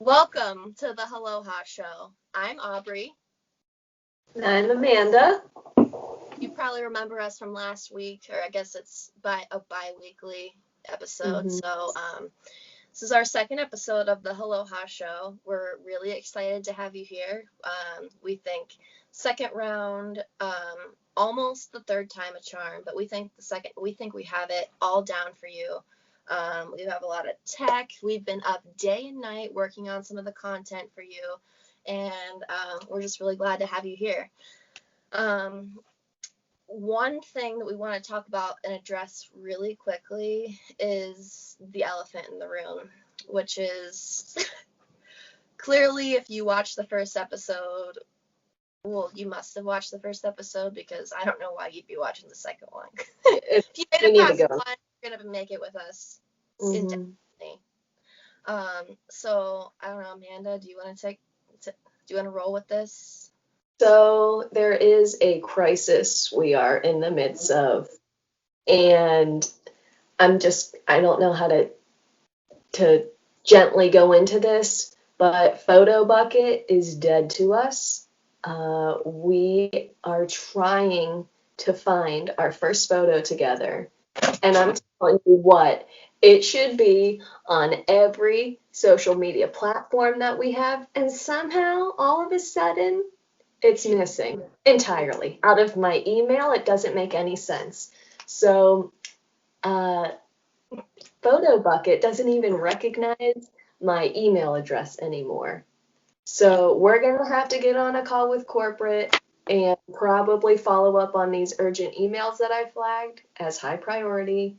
Welcome to the Helloha show. I'm Aubrey. And I'm Amanda. You probably remember us from last week, or I guess it's a bi-weekly episode. So this is our second episode of the Helloha show. We're really excited to have you here. We think second round, almost the third time a charm, but we think we have it all down for you. We have a lot of tech. We've been up day and night working on some of the content for you, and we're just really glad to have you here. One thing that we want to talk about and address really quickly is the elephant in the room, which is clearly, if you watch the first episode, well, you must have watched the first episode, because I don't know why you'd be watching the second one. If you made it past one, you're gonna make it with us indefinitely. So I don't know, Amanda, do you want to roll with this? So there is a crisis we are in the midst of, and I don't know how to gently go into this, but Photo Bucket is dead to us. We are trying to find our first photo together, and I'm telling you what, it should be on every social media platform that we have, and somehow, all of a sudden, it's missing entirely. Out of my email, it doesn't make any sense. So, Photo Bucket doesn't even recognize my email address anymore. So we're going to have to get on a call with corporate and probably follow up on these urgent emails that I flagged as high priority.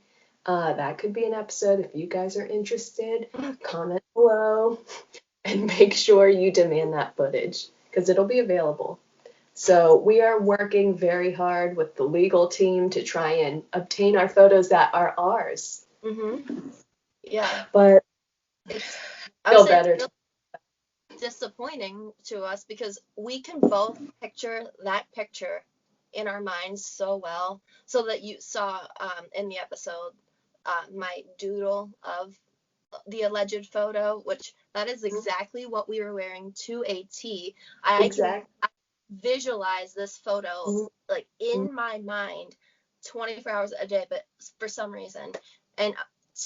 That could be an episode. If you guys are interested, comment below and make sure you demand that footage, because it'll be available. So we are working very hard with the legal team to try and obtain our photos that are ours. Yeah. But it's better. Disappointing to us, because we can both picture that picture in our minds so well, so that you saw in the episode my doodle of the alleged photo, which that is exactly what we were wearing to a T. I can visualize this photo like in my mind 24 hours a day, but for some reason, and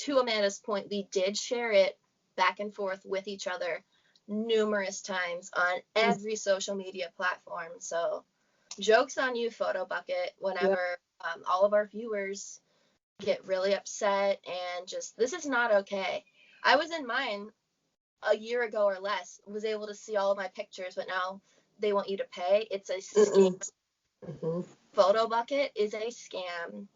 to Amanda's point, we did share it back and forth with each other numerous times on every social media platform. So joke's on you, Photo Bucket, whenever all of our viewers get really upset and just, this is not okay. I was in mine a year ago or less, was able to see all of my pictures, but now they want you to pay. It's a scam. Photo Bucket is a scam.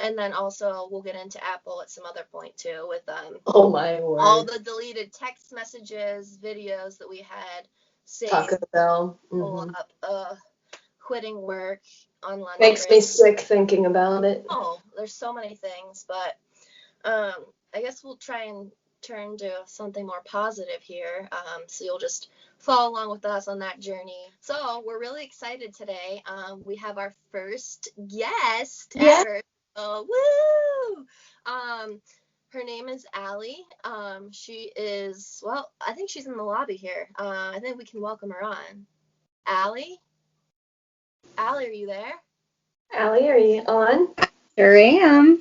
And then also we'll get into Apple at some other point too, with oh my word, all the deleted text messages, videos that we had saying Taco Bell. quitting work on lunch. Makes me sick thinking about it. Oh, there's so many things, but I guess we'll try and turn to something more positive here, so you'll just follow along with us on that journey. So we're really excited today. We have our first guest ever. Oh, woo! Her name is Allie. She is, well, I think she's in the lobby here. I think we can welcome her on. Allie? Allie, are you there? Allie, are you on? Sure am.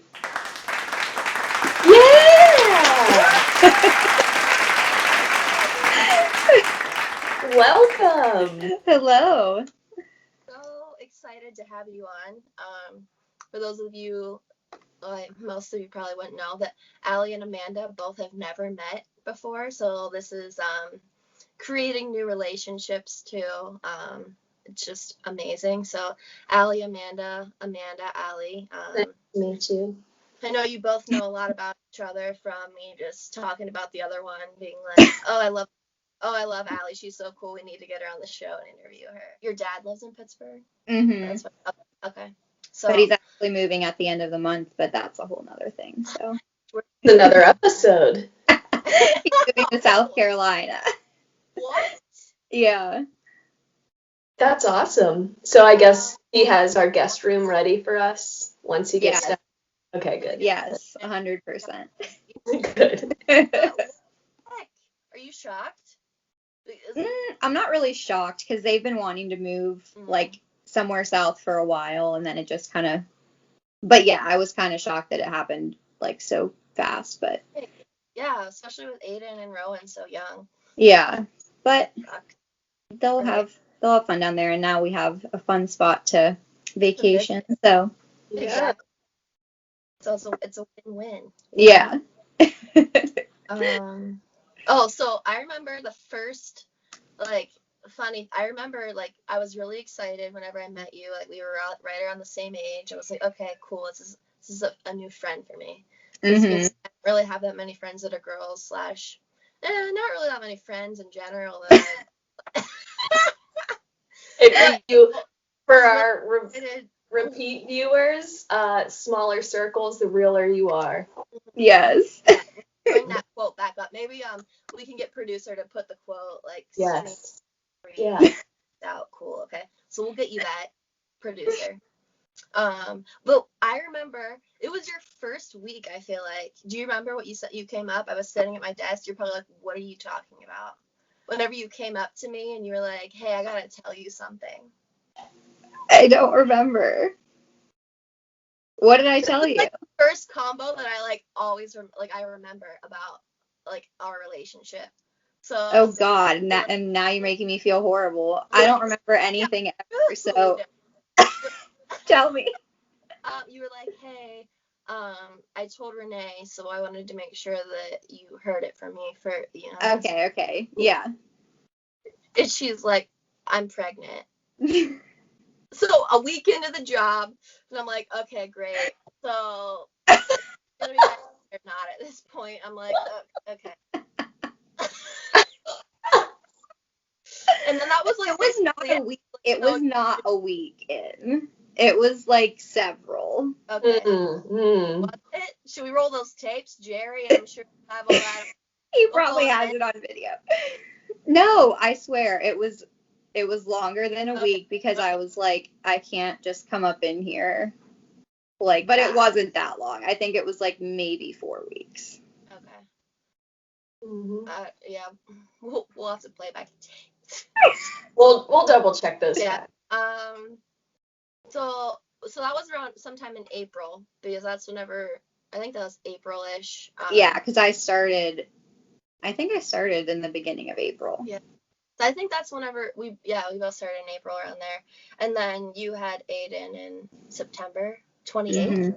Yeah! Welcome! Hello. So excited to have you on. For those of you, most of you probably wouldn't know that Allie and Amanda both have never met before, so this is creating new relationships too. It's just amazing. So Allie, Amanda, Allie. Nice to meet you. I know you both know a lot about each other from me just talking about the other one, being like, oh, I love Allie. She's so cool. We need to get her on the show and interview her. Your dad lives in Pittsburgh? Mm-hmm. Okay. So, but he's actually moving at the end of the month, but that's a whole nother thing. So it's another episode. He's moving to South Carolina. What? Yeah. That's awesome. So I guess he has our guest room ready for us once he gets down. Okay, good. Yes, 100%. Good. Heck, are you shocked? I'm not really shocked because they've been wanting to move like somewhere south for a while, and then it just kind of. But yeah, I was kind of shocked that it happened like so fast. But yeah, especially with Aiden and Rowan so young. Yeah, but they'll have fun down there, and now we have a fun spot to vacation. So exactly. So it's a win-win. Yeah. Oh, so I remember the first, like, funny, I remember, like, I was really excited whenever I met you. Like, we were right around the same age. I was like, okay, cool. This is a new friend for me. Because I don't really have that many friends that are girls / not really that many friends in general. If you, for our repeat viewers, smaller circles, the realer you are. Yes. Bring that quote back up. Maybe we can get producer to put the quote like. Yes. Yeah. Out. Cool. Okay. So we'll get you that, producer. But I remember it was your first week. I feel like. Do you remember what you said? You came up. I was sitting at my desk. You're probably like, "What are you talking about?" Whenever you came up to me and you were like, "Hey, I gotta tell you something." I don't remember. What did I tell you? Like the first combo that I like always I remember about like our relationship. So. Oh God, and now you're making me feel horrible. I don't remember anything ever. So tell me. You were like, "Hey, I told Renee, so I wanted to make sure that you heard it from me for, Okay, yeah. And she's like, I'm pregnant. So a week into the job, and I'm like, okay, great. So, gonna be or not at this point. I'm like, okay. And then that was like, it was not a week. It was not a week in. It was like several. Okay. Was it? Should we roll those tapes, Jerry? I'm sure you have all that. He probably has it on video. No, I swear it was longer than a week because I was like, I can't just come up in here. Like, but it wasn't that long. I think it was like maybe 4 weeks. Okay. Yeah, we'll have to play back the tapes. We'll double check those. Yeah. So that was around sometime in April because that's whenever I think that was April-ish. Yeah, because I think I started in the beginning of April. Yeah. So I think that's whenever we both started in April around there. And then you had Aiden in September 28th.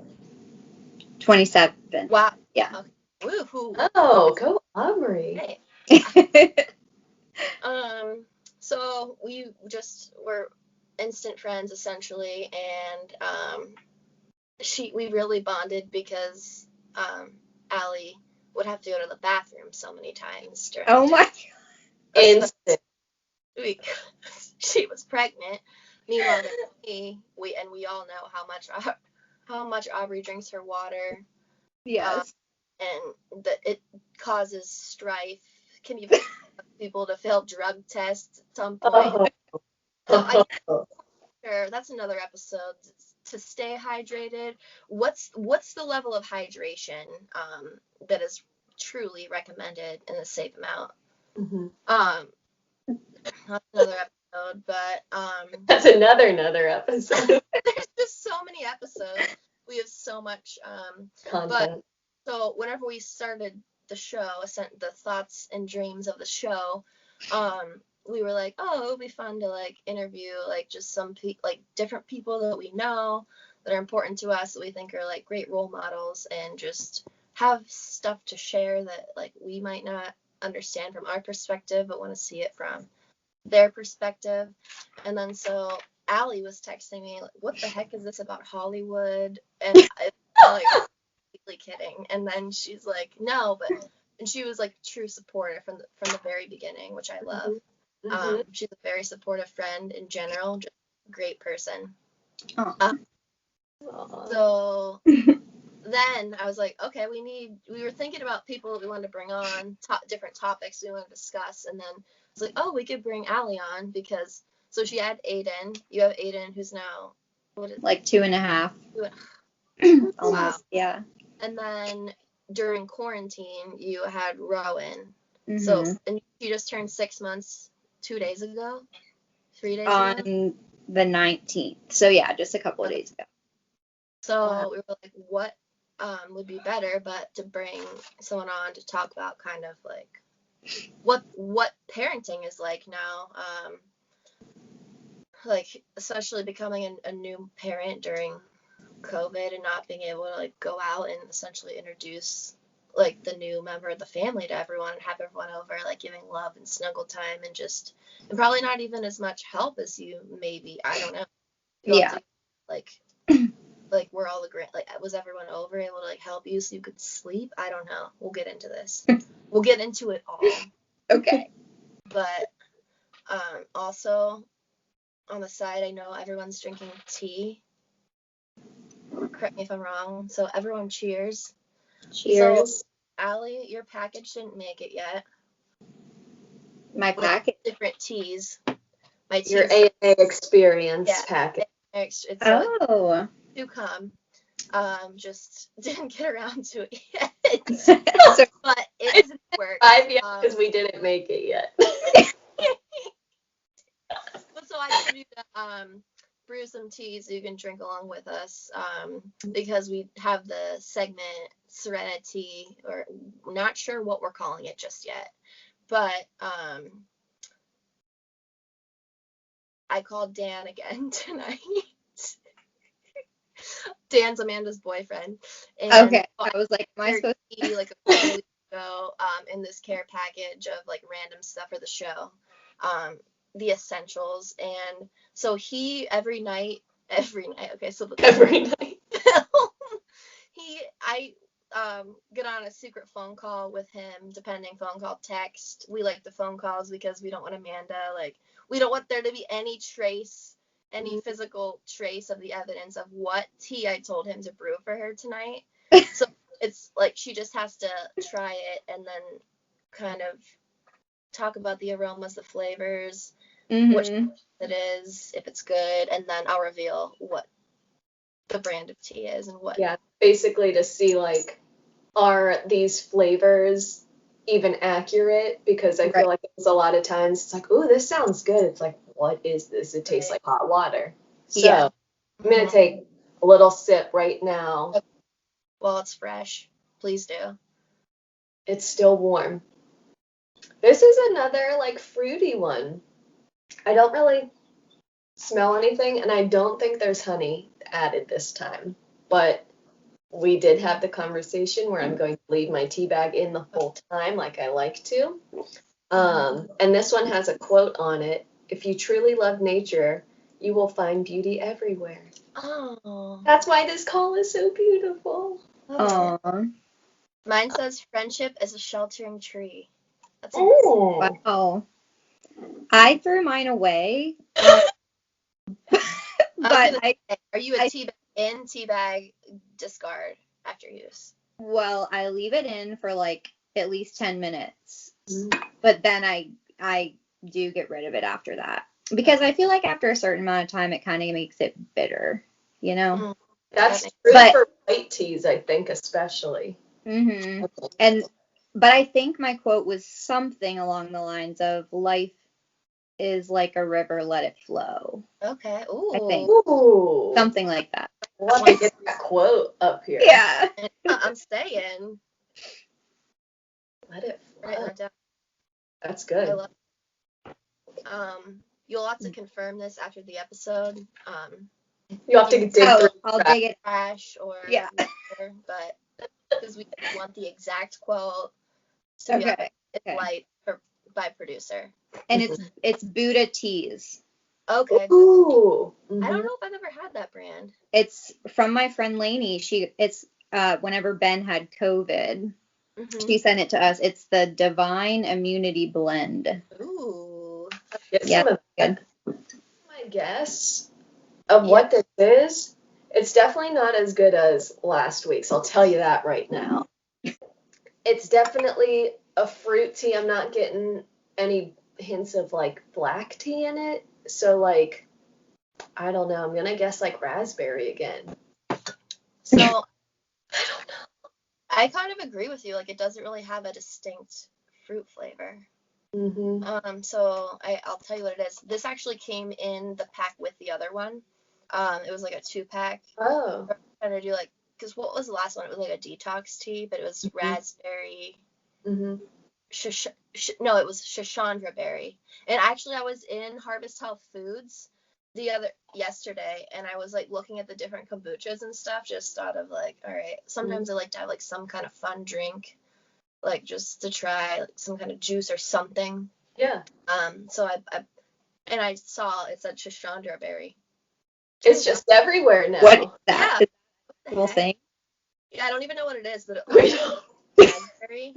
27. Wow. Yeah. Okay. Woo-hoo. Oh, go Aubrey. Hey. So we just were instant friends essentially, and we really bonded because Allie would have to go to the bathroom so many times during oh my God. Instant. She was pregnant. Meanwhile, we all know how much Aubrey drinks her water. Yes. And that it causes strife. Can even people to fail drug tests at some point. So that's another episode. To stay hydrated, what's the level of hydration that is truly recommended in a safe amount? That's another episode, but that's another episode. There's just so many episodes. We have so much content. But so whenever we started the show, the thoughts and dreams of the show, we were like, oh, it would be fun to like interview like just some like different people that we know that are important to us that we think are like great role models, and just have stuff to share that like we might not understand from our perspective but want to see it from their perspective. And then so Allie was texting me like, what the heck is this about Hollywood? And I'm like, completely kidding. And then she's like, no, and she was like true supporter from the very beginning, which I love. She's a very supportive friend in general, just a great person. So then I was like, okay, we were thinking about people that we wanted to bring on, different topics we wanted to discuss, and then I was like, oh, we could bring Allie on because, so she had Aiden. You have Aiden who's now, like 2.5. Almost, wow. Yeah. And then during quarantine, you had Rowan. So, and she just turned 6 months 2 days ago, 3 days ago. On the 19th. So yeah, just a couple of days ago. So we were like, what would be better but to bring someone on to talk about kind of like what parenting is like now, like especially becoming a new parent during COVID and not being able to like go out and essentially introduce like the new member of the family to everyone and have everyone over, like giving love and snuggle time and probably not even as much help as you maybe, I don't know. Yeah. Like we're all agreeing, like was everyone over able to like help you so you could sleep? I don't know. We'll get into this. We'll get into it all. Okay. But also on the side, I know everyone's drinking tea. Correct me if I'm wrong. So everyone cheers. Cheers. So, Allie, your package didn't make it yet. My package. Different teas. My teas. Your AA experience package. It's to come. Just didn't get around to it yet. But it is in the works. 5 years because we didn't make it yet. But so I told you to brew some teas so you can drink along with us, because we have the segment Serenity, or not sure what we're calling it just yet. But I called Dan again tonight. Dan's Amanda's boyfriend. And okay. I was like, am I supposed to be like a couple weeks ago in this care package of like random stuff for the show, the essentials. And so he every night. Okay, so every night. I get on a secret phone call with him, depending phone call, text. We like the phone calls because we don't want Amanda, like, we don't want there to be any physical trace of the evidence of what tea I told him to brew for her tonight. So it's like she just has to try it and then kind of talk about the aromas, the flavors, what it is, if it's good, and then I'll reveal what the brand of tea is and what. Yeah, basically to see like, are these flavors even accurate? Because I feel like there's a lot of times it's like, oh, this sounds good. It's like, what is this? It tastes like hot water. So I'm going to take a little sip right now. Well, it's fresh. Please do. It's still warm. This is another like fruity one. I don't really smell anything, and I don't think there's honey added this time. But we did have the conversation where I'm going to leave my tea bag in the whole time like I like to. And this one has a quote on it. If you truly love nature, you will find beauty everywhere. Oh. That's why this call is so beautiful. Oh. Mine says friendship is a sheltering tree. That's wow. I threw mine away. But are you a tea bag in, tea bag discard after use? Well, I leave it in for like at least 10 minutes. But then I do get rid of it after that. Because I feel like after a certain amount of time, it kind of makes it bitter, you know? That's true for white teas, I think, especially. But I think my quote was something along the lines of life is like a river, let it flow. Okay. Ooh. I think. Something like that. We'll have to get that quote up here. Yeah. I'm staying. Let it flow. Write that down. That's good. I love it. You'll have to confirm this after the episode. You have to dig through. I'll dig it. Trash or whatever, but because we want the exact quote to be light by producer. And it's Buddha teas. Okay. Ooh. I don't know if I've ever had that brand. It's from my friend Lainey. It's whenever Ben had COVID, she sent it to us. It's the Divine Immunity Blend. Ooh. Yeah. My guess of what this is, it's definitely not as good as last week's. I'll tell you that right now. It's definitely a fruit tea. I'm not getting any hints of like black tea in it. So like, I don't know. I'm gonna guess like raspberry again. So I don't know. I kind of agree with you. Like, it doesn't really have a distinct fruit flavor. Mm-hmm. So I'll tell you what it is. This actually came in the pack with the other one. It was like a 2-pack. Oh. We're trying to do like, because what was the last one? It was like a detox tea, but it was raspberry. Mm-hmm. No, it was Shashandra berry. And actually, I was in Harvest Health Foods yesterday, and I was like looking at the different kombuchas and stuff. Just thought of like, all right, sometimes I like to have like some kind of fun drink, like just to try like some kind of juice or something. Yeah. So I saw it said Shashandra berry. It's just everywhere now. What is that? Yeah. Is that a whole thing? Yeah, I don't even know what it is, but Wait. raspberry.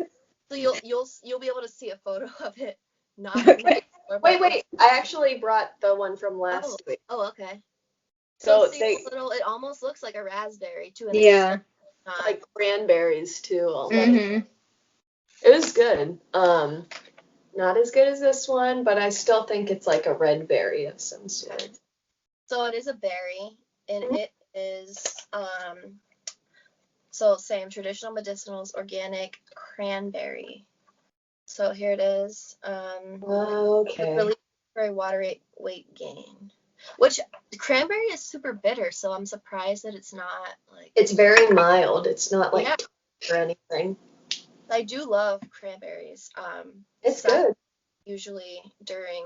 So you'll be able to see a photo of it. Not Okay. Wait. I actually brought the one from last week. Oh, okay. So see, it almost looks like a raspberry too. And Yeah. like cranberries too. Mm-hmm. It was good. Not as good as this one, but I still think it's like a red berry of some sort. So it is a berry, and it is so same traditional medicinals, organic cranberry. So here it is. Okay. Really very water weight gain. Which cranberry is super bitter, so I'm surprised that it's not like. It's very mild. It's not like or anything. I do love cranberries. It's good. Usually during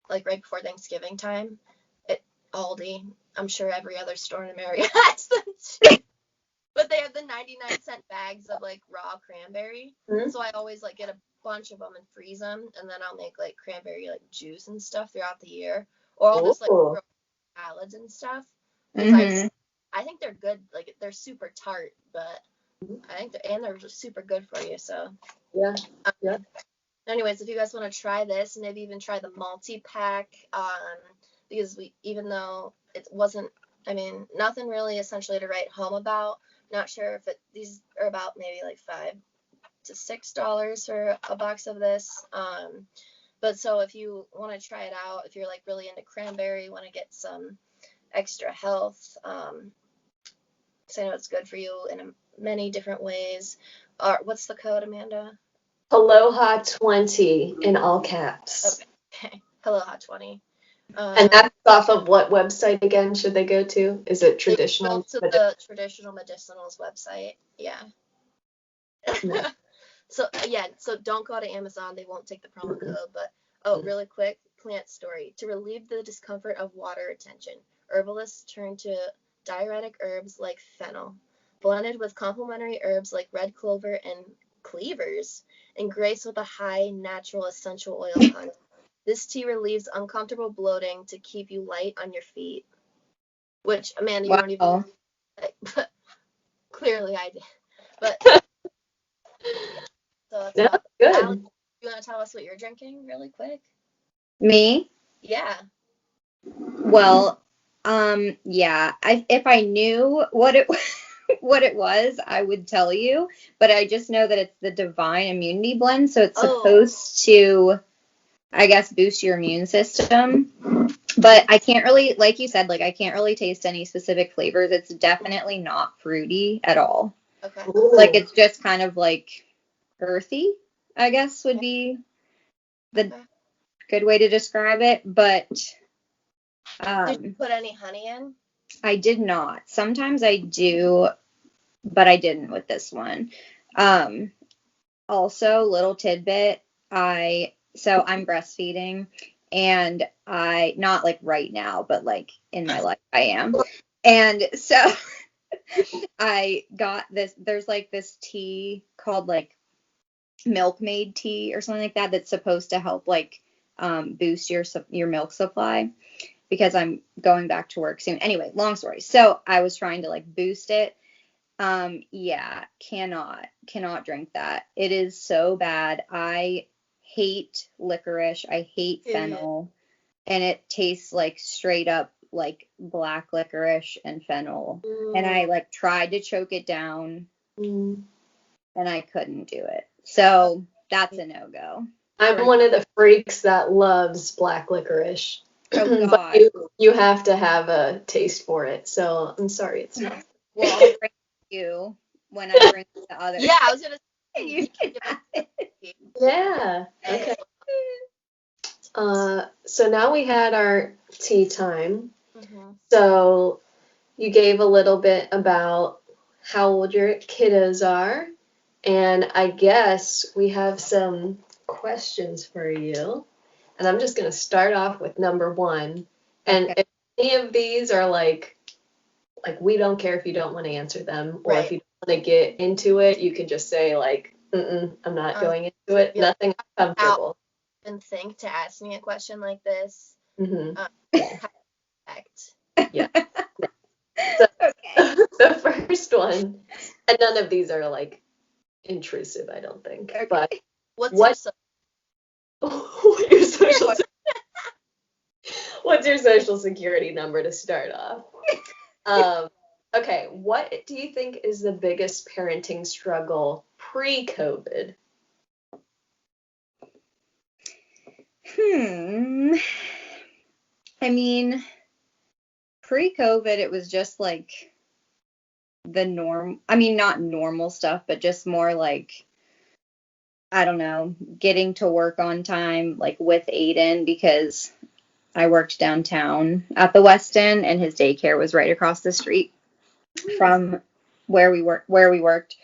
like right before Thanksgiving time at Aldi. I'm sure every other store in America has them too. But they have the 99-cent bags of like raw cranberry. Mm-hmm. So I always like get a bunch of them and freeze them, and then I'll make like cranberry like juice and stuff throughout the year. Or I'll just like throw salads and stuff. Mm-hmm. I think they're good. Like they're super tart, but I think they're just super good for you. So yeah. Anyways, if you guys want to try this, maybe even try the multi-pack, because even though it wasn't, I mean, nothing really essentially to write home about. Not sure if these are about maybe like $5 to $6 for a box of this. But so if you want to try it out, if you're like really into cranberry, want to get some extra health, so I know it's good for you in many different ways. What's the code, Amanda? Helloha 20 in all caps. Okay. Helloha 20. And that's off of what website again should they go to? Is it traditional? Go to the traditional medicinals website. Yeah. So don't go to Amazon. They won't take the promo code. But really quick, plant story. To relieve the discomfort of water retention, herbalists turn to diuretic herbs like fennel, blended with complementary herbs like red clover and cleavers, and graced with a high natural essential oil content. This tea relieves uncomfortable bloating to keep you light on your feet. Which, Amanda, you don't even like, but clearly I did. But so that's good. Allie, you want to tell us what you're drinking really quick? Me? Yeah. Well, yeah. If I knew what it was, I would tell you. But I just know that it's the Divine Immunity Blend, so it's supposed to, I guess, boost your immune system. But I can't really, like you said, like I can't really taste any specific flavors. It's definitely not fruity at all. Okay. Like it's just kind of like earthy, I guess would be the good way to describe it. But did you put any honey in? I did not. Sometimes I do, but I didn't with this one. Also, little tidbit, so I'm breastfeeding, and not like right now, but like in my life I am. And so I got this, there's like this tea called like milkmaid tea or something like that that's supposed to help like boost your milk supply, because I'm going back to work soon. Anyway, long story. So I was trying to like boost it. Yeah, cannot drink that. It is so bad. I hate licorice. I hate fennel. And it tastes like straight up like black licorice and fennel. And I like tried to choke it down and I couldn't do it. So that's a no-go. I'm one of the freaks that loves black licorice. Oh, God. But you have to have a taste for it. So I'm sorry it's not. Well, I'll bring you when I bring the other. Yeah, I was gonna You can have it. Yeah. Okay. So now we had our tea time. Mm-hmm. So you gave a little bit about how old your kiddos are, and I guess we have some questions for you. And I'm just going to start off with number one. And Okay. if any of these are like we don't care if you don't want to answer them, or if you don't want to get into it, you can just say like, I'm not going into it. Yeah. Nothing uncomfortable. And think to ask me a question like this. Mm-hmm. Correct. Yeah. So, Okay. the first one, and none of these are like intrusive, I don't think. Okay. But What's your social what's your social security number to start off? Okay, what do you think is the biggest parenting struggle pre-COVID? I mean, pre-COVID, it was just like the norm. I mean, not normal stuff, but just more like, I don't know, getting to work on time, like with Aiden, because I worked downtown at the West End and his daycare was right across the street from where we worked.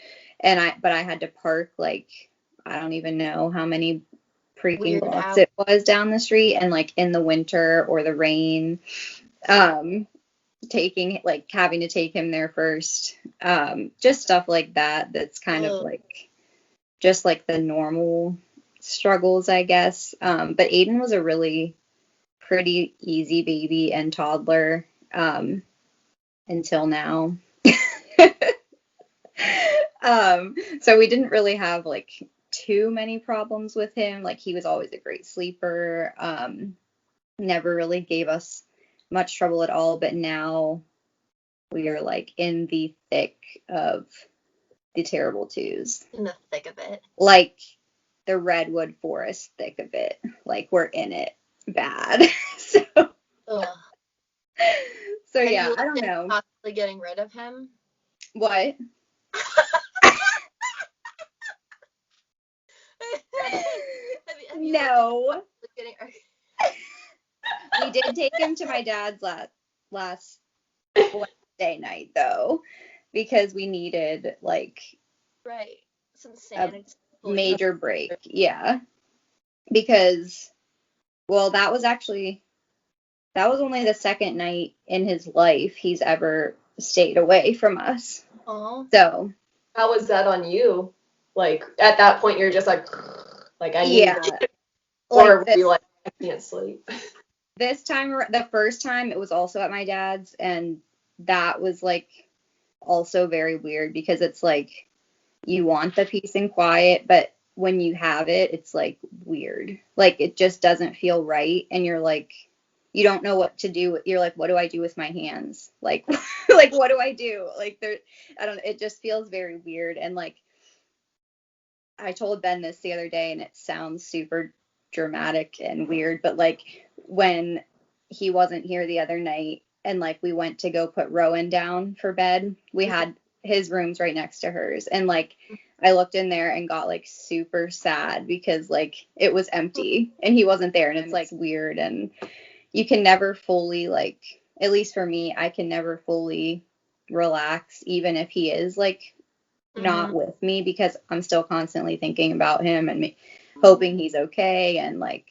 But I had to park like, I don't even know how many freaking Weird blocks out. it was down the street, and like in the winter or the rain, having to take him there first, just stuff like that. That's kind of like just like the normal struggles, I guess. But Aiden was a really pretty easy baby and toddler, until now. So we didn't really have like too many problems with him. Like he was always a great sleeper. Never really gave us much trouble at all. But now we are like in the thick of the terrible twos. In the thick of it. Like the redwood forest thick of it. Like we're in it bad. Ugh. So Have yeah, you I don't looked into know. possibly getting rid of him? What? Have you No. getting, We did take him to my dad's last Wednesday night though, because we needed like right, some sanity. major break. Yeah. Because that was only the second night in his life he's ever stayed away from us. Oh. So How was that on you? Like at that point you're just like I need it. Or were you like, I can't sleep? This time, the first time, it was also at my dad's, and that was like also very weird because it's like you want the peace and quiet, but when you have it, it's like weird. Like it just doesn't feel right, and you're like, you don't know what to do. You're like, what do I do with my hands? Like, like what do I do? Like I don't know. It just feels very weird, and like I told Ben this the other day, and it sounds super dramatic and weird, but like when he wasn't here the other night and like we went to go put Rowan down for bed, we had his rooms right next to hers, and like I looked in there and got like super sad because like it was empty and he wasn't there, and it's like weird, and you can never fully, like, at least for me, I can never fully relax even if he is like not with me, because I'm still constantly thinking about him and hoping he's okay, and like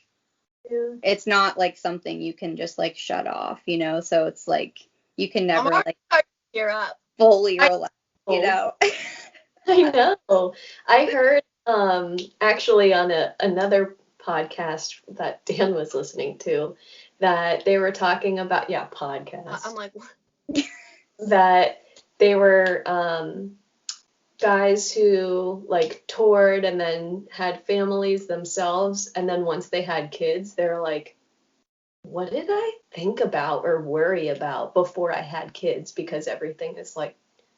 it's not like something you can just like shut off, so it's like you can never like You're up. fully relax, I know. I heard actually on another podcast that Dan was listening to that they were talking about podcast. I'm like, that they were guys who like toured and then had families themselves, and then once they had kids they're like, what did I think about or worry about before I had kids, because everything is like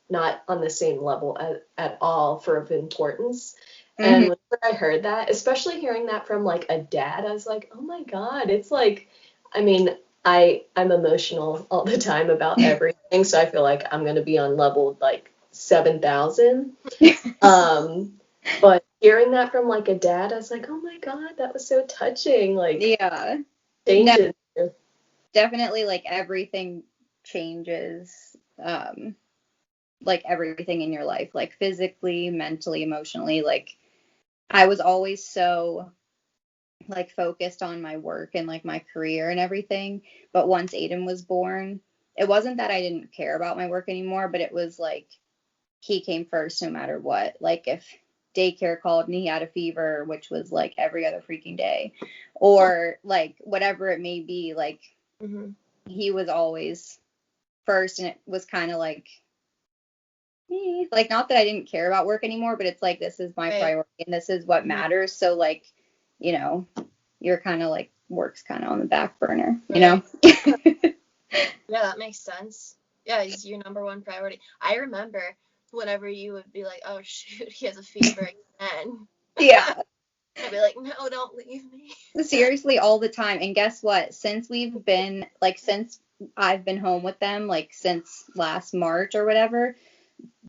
not on the same level at all for of importance. And whenever I heard that, especially hearing that from like a dad, I was like, oh my God, it's like, I mean, I'm emotional all the time about everything, so I feel like I'm gonna be on level like 7,000. But hearing that from like a dad, I was like, oh my God, that was so touching. Like, Yeah. No, changes. definitely like everything changes. Like everything in your life, like physically, mentally, emotionally. Like I was always so like focused on my work and like my career and everything. But once Aiden was born, it wasn't that I didn't care about my work anymore, but it was like he came first no matter what. Like if daycare called and he had a fever, which was like every other freaking day, or like whatever it may be, like Mm-hmm. he was always first. And it was kind of like not that I didn't care about work anymore, but it's like this is my Right. priority and this is what Mhm. matters. So like, you know, you're kind of like work's kind of on the back burner, you Right. know? Yeah, that makes sense. Yeah, he's your number one priority. I remember whenever you would be like, oh shoot, he has a fever again. Yeah. I'd be like, no, don't leave me. Seriously, all the time. And guess what? Since I've been home with them, like since last March or whatever,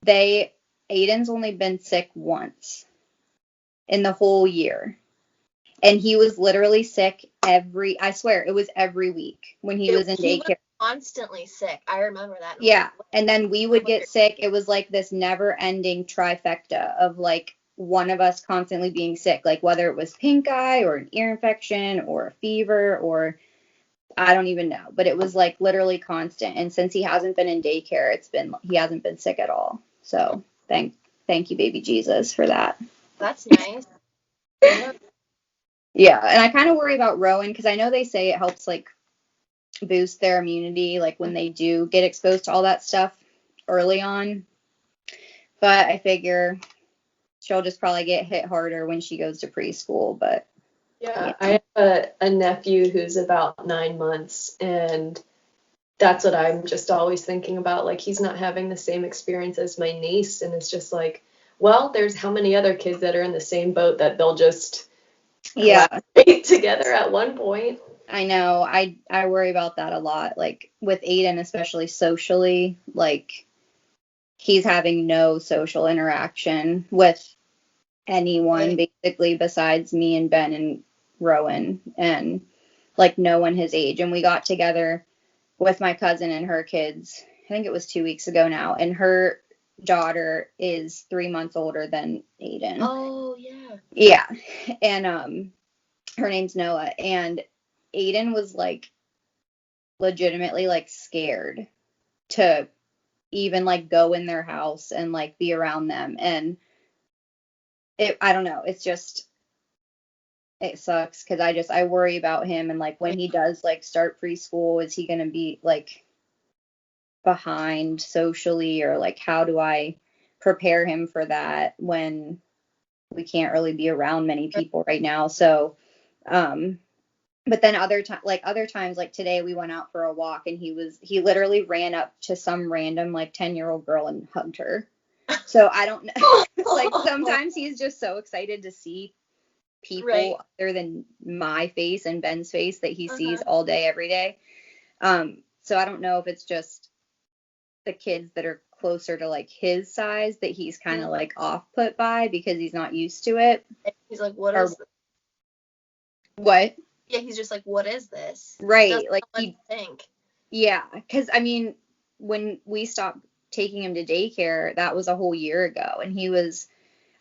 Aiden's only been sick once in the whole year. And he was literally sick I swear, it was every week when he was in He was daycare. constantly sick. I remember that. And I'm Yeah. like, And then we would get sick. It was like this never ending trifecta of like one of us constantly being sick, like whether it was pink eye or an ear infection or a fever or I don't even know. But it was like literally constant. And since he hasn't been in daycare, he hasn't been sick at all. So thank you, baby Jesus, for that. that's nice. Yeah. Yeah. And I kind of worry about Rowan because I know they say it helps like boost their immunity, like when they do get exposed to all that stuff early on. But I figure she'll just probably get hit harder when she goes to preschool. But Yeah, I have a nephew who's about 9 months, and that's what I'm just always thinking about. Like, he's not having the same experience as my niece, and it's just like, well, there's how many other kids that are in the same boat that they'll just yeah, collaborate together at one point. I know. I worry about that a lot. Like with Aiden, especially socially, like he's having no social interaction with anyone Right. basically besides me and Ben and Rowan and like no one his age. And we got together with my cousin and her kids. I think it was 2 weeks ago now, and her daughter is 3 months older than Aiden. Oh, yeah. Yeah, and her name's Noah, and Aiden was like legitimately like scared to even like go in their house and like be around them, and I don't know, it's just it sucks because I worry about him and like when he does like start preschool, is he gonna be like behind socially or like how do I prepare him for that when we can't really be around many people right now. So but then other times like today we went out for a walk and he literally ran up to some random like 10-year-old girl and hugged her. So I don't know. Like sometimes he's just so excited to see people Right. other than my face and Ben's face that he sees Uh-huh. all day every day. So I don't know if it's just the kids that are closer to like his size that he's kind of like off put by because he's not used to it. And he's like, what Or is this? what? Yeah, he's just like, what is this? Right. Doesn't Like know what to think. yeah. Cause I mean, when we stopped taking him to daycare, that was a whole year ago. And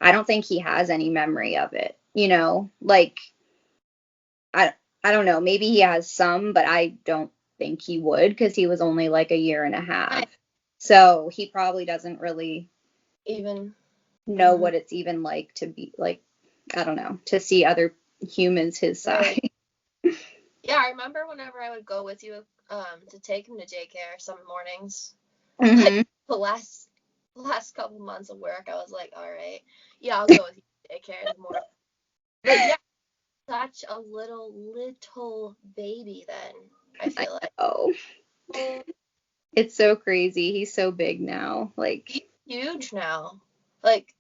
I don't think he has any memory of it, you know? Like, I, I don't know. Maybe he has some, but I don't think he would because he was only like a year and a half. So he probably doesn't really Even know what it's even like to be like, I don't know, to see other humans his size. Right. Yeah, I remember whenever I would go with you to take him to daycare some mornings. Mm-hmm. The last couple months of work, I was like, all right, yeah, I'll go with you to daycare in the morning. But yeah, such a little baby then, I feel like. Oh, Oh, it's so crazy. He's so big now. Like, huge now. Like,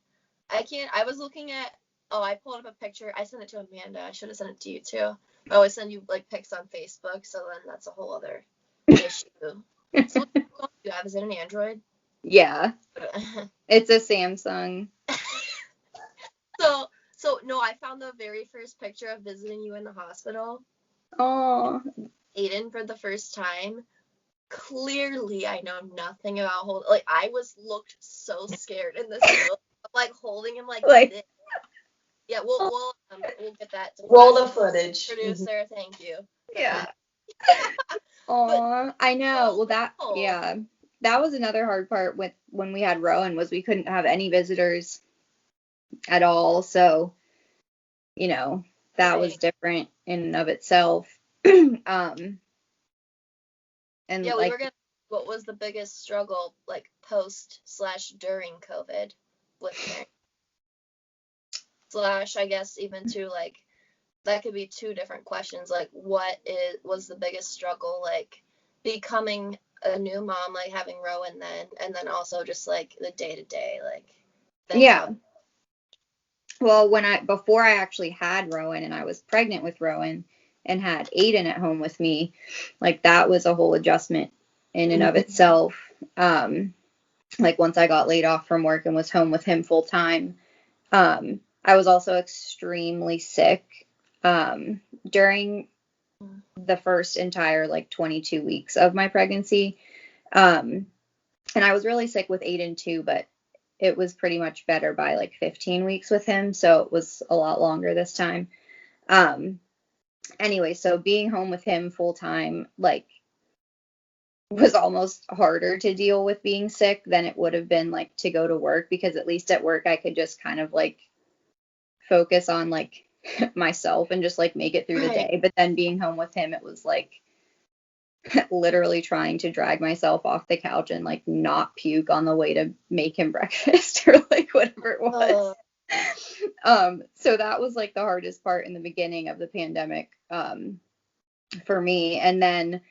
I was looking at, I pulled up a picture. I sent it to Amanda. I should have sent it to you too. I always send you like pics on Facebook, so then that's a whole other issue. So what phone do you have? Is it an Android? yeah, it's a Samsung. So, no, I found the very first picture of visiting you in the hospital. Oh. Aiden for the first time. Clearly, I know nothing about like, I looked so scared in this photo. I'm, like, holding him like this. Yeah, we'll get that to roll the footage. Producer, thank you. Yeah. Oh, I know. Well, that was another hard part with when we had Rowan, was we couldn't have any visitors at all. So, that was different in and of itself. And yeah, we were gonna. What was the biggest struggle, like, post/during COVID with parents? I guess even too, like, that could be two different questions. Like, what was the biggest struggle, like, becoming a new mom, like having Rowan then, and then also just like the day to day, like. Yeah. Well, before I actually had Rowan and I was pregnant with Rowan and had Aiden at home with me, like, that was a whole adjustment in and of itself. Like, once I got laid off from work and was home with him full time, I was also extremely sick during the first entire, like, 22 weeks of my pregnancy. And I was really sick with Aiden too, but it was pretty much better by like 15 weeks with him. So it was a lot longer this time. Anyway, so being home with him full time, like, was almost harder to deal with being sick than it would have been, like, to go to work, because at least at work I could just kind of, like, focus on, like, myself and just, like, make it through the day. But then being home with him, it was like literally trying to drag myself off the couch and, like, not puke on the way to make him breakfast or, like, whatever it was. So that was, like, the hardest part in the beginning of the pandemic for me. And then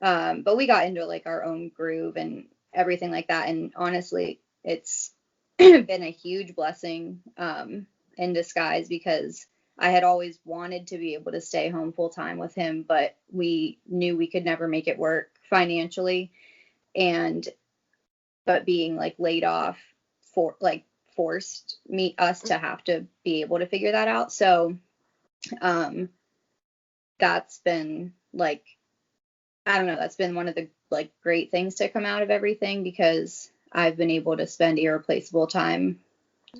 but we got into, like, our own groove and everything like that. And honestly, it's been a huge blessing in disguise, because I had always wanted to be able to stay home full time with him, but we knew we could never make it work financially. But being, like, laid off forced us to have to be able to figure that out. So that's been, like, I don't know, that's been one of the, like, great things to come out of everything, because I've been able to spend irreplaceable time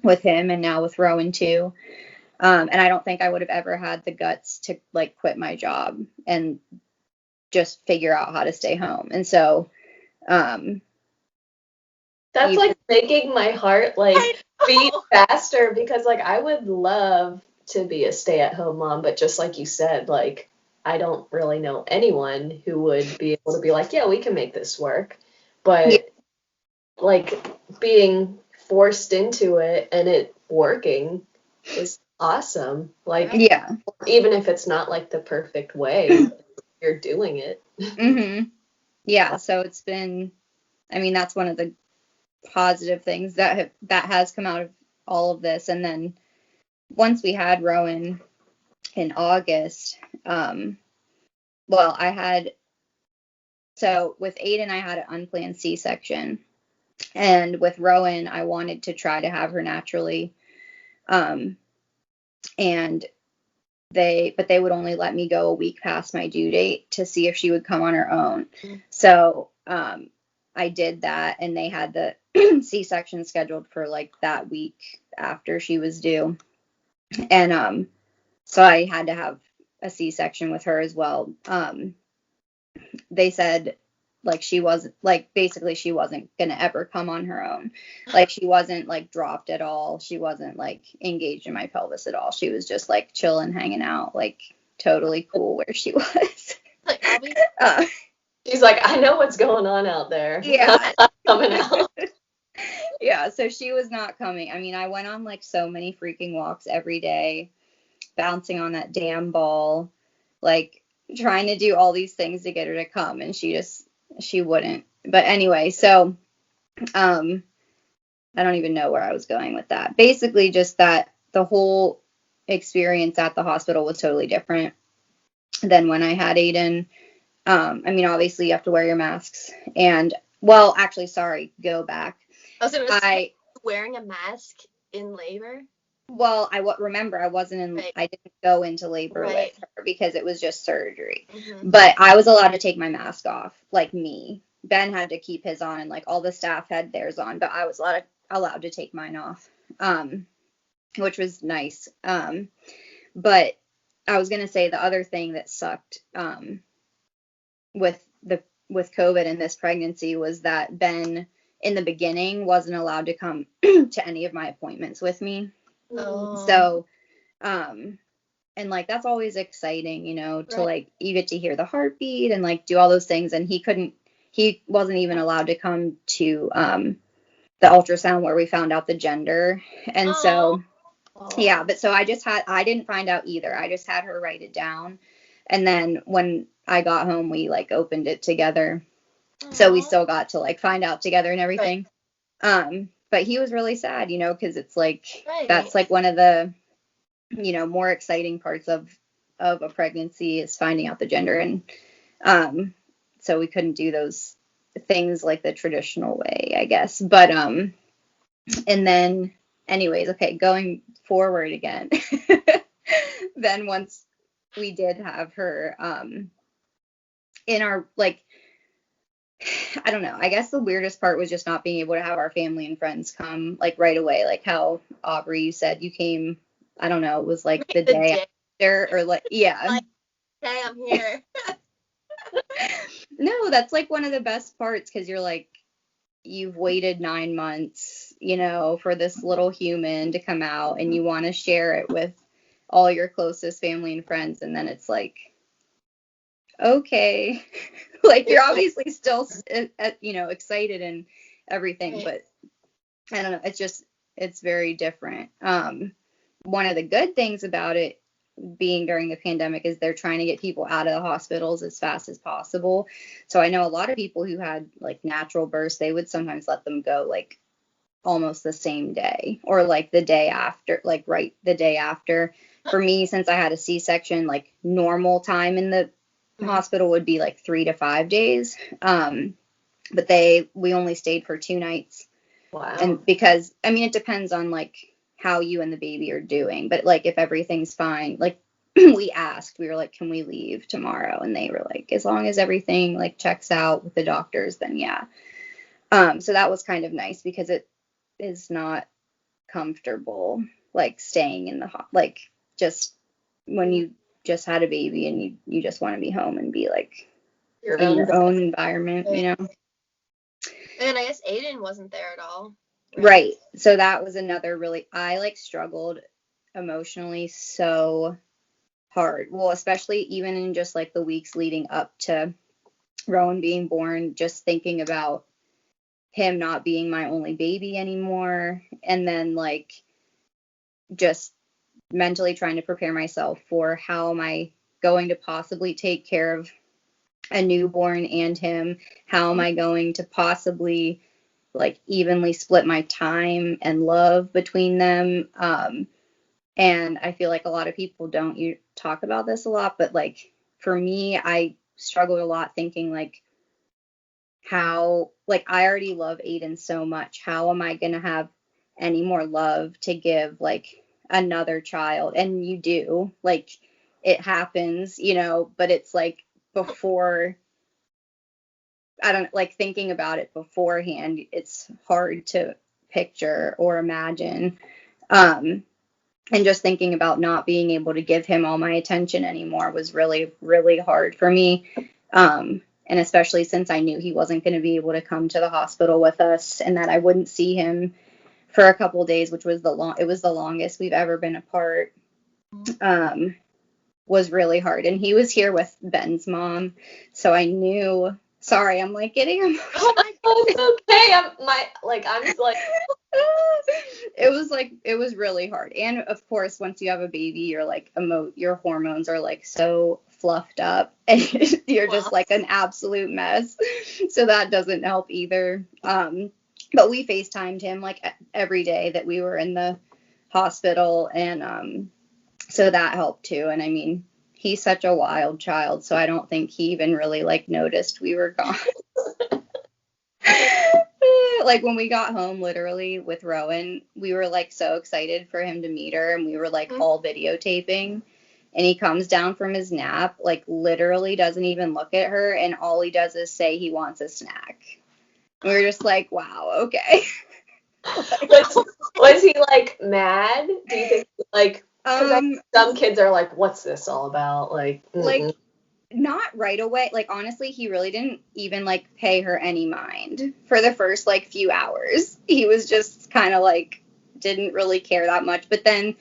with him, and now with Rowan too. And I don't think I would have ever had the guts to, like, quit my job and just figure out how to stay home. And so that's, like, making my heart, like, beat faster, because, like, I would love to be a stay-at-home mom, but just like you said, like, I don't really know anyone who would be able to be like, yeah, we can make this work. But like, being forced into it and it working is awesome. Like, even if it's not, like, the perfect way, you're doing it. Yeah, so it's been, I mean, that's one of the positive things that has come out of all of this. And then once we had Rowan in August, so with Aiden, I had an unplanned C-section, and with Rowan, I wanted to try to have her naturally. And they would only let me go a week past my due date to see if she would come on her own. So I did that, and they had the C-section scheduled for, like, that week after she was due. And so I had to have a C-section with her as well. They said, like, she wasn't, like, basically she wasn't gonna ever come on her own. Like, she wasn't, like, dropped at all. She wasn't, like, engaged in my pelvis at all. She was just, like, chilling, hanging out, like, totally cool where she was. Like, she's like, I know what's going on out there. Yeah. Coming out. Yeah, so she was not coming. I mean, I went on, like, so many freaking walks every day, bouncing on that damn ball, like, trying to do all these things to get her to come, and she wouldn't. But anyway, so I don't even know where I was going with that. Basically, just that the whole experience at the hospital was totally different than when I had Aiden. I mean, obviously you have to wear your masks, and, well, actually, sorry, go back. I was gonna say, wearing a mask in labor? Well, remember, Right. I didn't go into labor Right. with her because it was just surgery. Mm-hmm. But I was allowed to take my mask off, like me. Ben had to keep his on, and like all the staff had theirs on, but I was allowed to take mine off, which was nice. But I was gonna say the other thing that sucked with with COVID and this pregnancy was that Ben in the beginning wasn't allowed to come to any of my appointments with me. Oh. So, and like that's always exciting, you know, to Right. like you get to hear the heartbeat and like do all those things. And he wasn't even allowed to come to the ultrasound where we found out the gender. And so, yeah, but so I didn't find out either. I just had her write it down. And then when I got home, we like opened it together. So we still got to like find out together and everything. But he was really sad, you know, because it's like that's like one of the, you know, more exciting parts of a pregnancy is finding out the gender. And so we couldn't do those things like the traditional way, I guess. But and then anyways, okay, going forward again. Then once we did have her in our like I don't know. I guess the weirdest part was just not being able to have our family and friends come like right away. Like how Aubrey, you said you came, I don't know, it was like the day after or like, yeah. Like, hey, I'm here. No, that's like one of the best parts because you're like, you've waited 9 months, you know, for this little human to come out and you want to share it with all your closest family and friends. And then it's like, okay, like you're obviously still, you know, excited and everything, but I don't know. It's very different. One of the good things about it being during the pandemic is they're trying to get people out of the hospitals as fast as possible. So I know a lot of people who had like natural births, they would sometimes let them go like almost the same day or like the day after, like right the day after. For me, since I had a C-section, like normal time in the hospital would be like 3 to 5 days. But we only stayed for 2 nights. Wow. And because, I mean, it depends on like how you and the baby are doing, but like if everything's fine, like we were like, can we leave tomorrow? And they were like, as long as everything like checks out with the doctors, then yeah. So that was kind of nice because it is not comfortable, like staying in like just when you just had a baby and you just want to be home and be like in your own environment, you know? And I guess Aiden wasn't there at all. Right. So that was another I like struggled emotionally so hard. Well, especially even in just like the weeks leading up to Rowan being born, just thinking about him not being my only baby anymore. And then like just mentally trying to prepare myself for how am I going to possibly take care of a newborn and him? How am I going to possibly like evenly split my time and love between them? And I feel like a lot of people don't talk about this a lot, but like for me, I struggled a lot thinking like how like I already love Aiden so much. How am I gonna have any more love to give like another child? And you do, like it happens, you know, but it's like before I don't like thinking about it beforehand, it's hard to picture or imagine. And just thinking about not being able to give him all my attention anymore was really, really hard for me. And especially since I knew he wasn't going to be able to come to the hospital with us and that I wouldn't see him for a couple of days, which was it was the longest we've ever been apart, was really hard. And he was here with Ben's mom. So I knew, sorry, I'm like getting emotional. Oh my God, it's okay. I'm just like, it was really hard. And of course, once you have a baby, you're like your hormones are like so fluffed up and you're just like an absolute mess. So that doesn't help either. But we FaceTimed him like every day that we were in the hospital, and so that helped too. And I mean, he's such a wild child, so I don't think he even really like noticed we were gone. Like when we got home, literally with Rowan, we were like so excited for him to meet her, and we were like all videotaping. And he comes down from his nap, like literally doesn't even look at her, and all he does is say he wants a snack. And we were just like, wow, okay. Was he like mad? Do you think like? Because some kids are like, "What's this all about?" Like, not right away. Like honestly, he really didn't even like pay her any mind for the first like few hours. He was just kind of like didn't really care that much. But then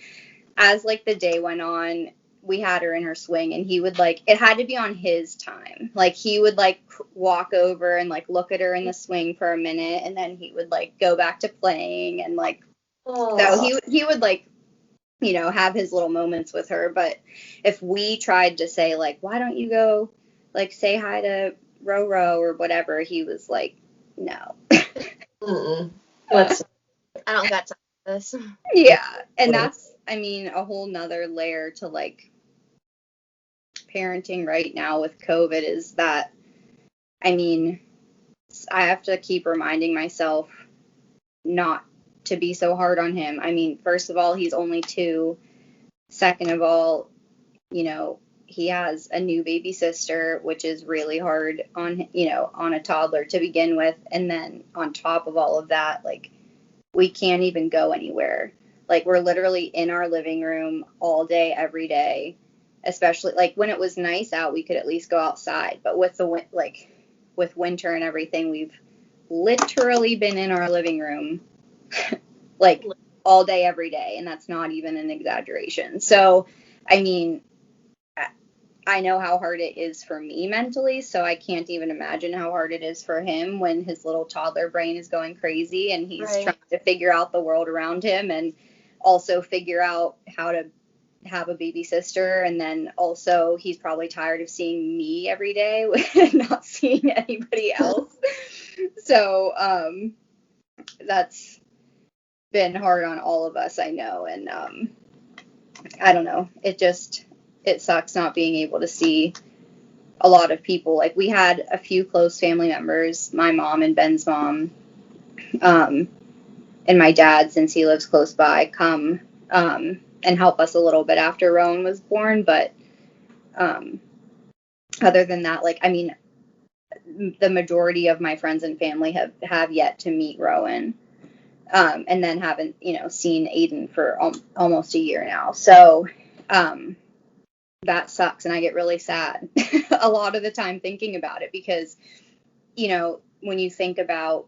as like the day went on, we had her in her swing, and he would like, it had to be on his time. Like he would like walk over and like look at her in the swing for a minute, and then he would like go back to playing, and like so he would like, you know, have his little moments with her. But if we tried to say like, why don't you go like say hi to Roro or whatever, he was like, no. I don't got time for this. Yeah. And that's, I mean, a whole nother layer to like parenting right now with COVID is that, I mean, I have to keep reminding myself not to be so hard on him. I mean, first of all, he's only 2. Second of all, you know, he has a new baby sister, which is really hard on, you know, on a toddler to begin with. And then on top of all of that, like, we can't even go anywhere. Like, we're literally in our living room all day, every day. Especially, like, when it was nice out, we could at least go outside. But with the, like, with winter and everything, we've literally been in our living room, like, all day, every day. And that's not even an exaggeration. So, I mean, I know how hard it is for me mentally, so I can't even imagine how hard it is for him when his little toddler brain is going crazy and he's trying to figure out the world around him, and also figure out how to have a baby sister. And then also he's probably tired of seeing me every day and not seeing anybody else. So that's been hard on all of us, I know. And I don't know, it sucks not being able to see a lot of people. Like, we had a few close family members, my mom and Ben's mom, and my dad, since he lives close by, come and help us a little bit after Rowan was born. But other than that, like, I mean, the majority of my friends and family have yet to meet Rowan, and then haven't, you know, seen Aiden for almost a year now. So that sucks, and I get really sad a lot of the time thinking about it, because, you know, when you think about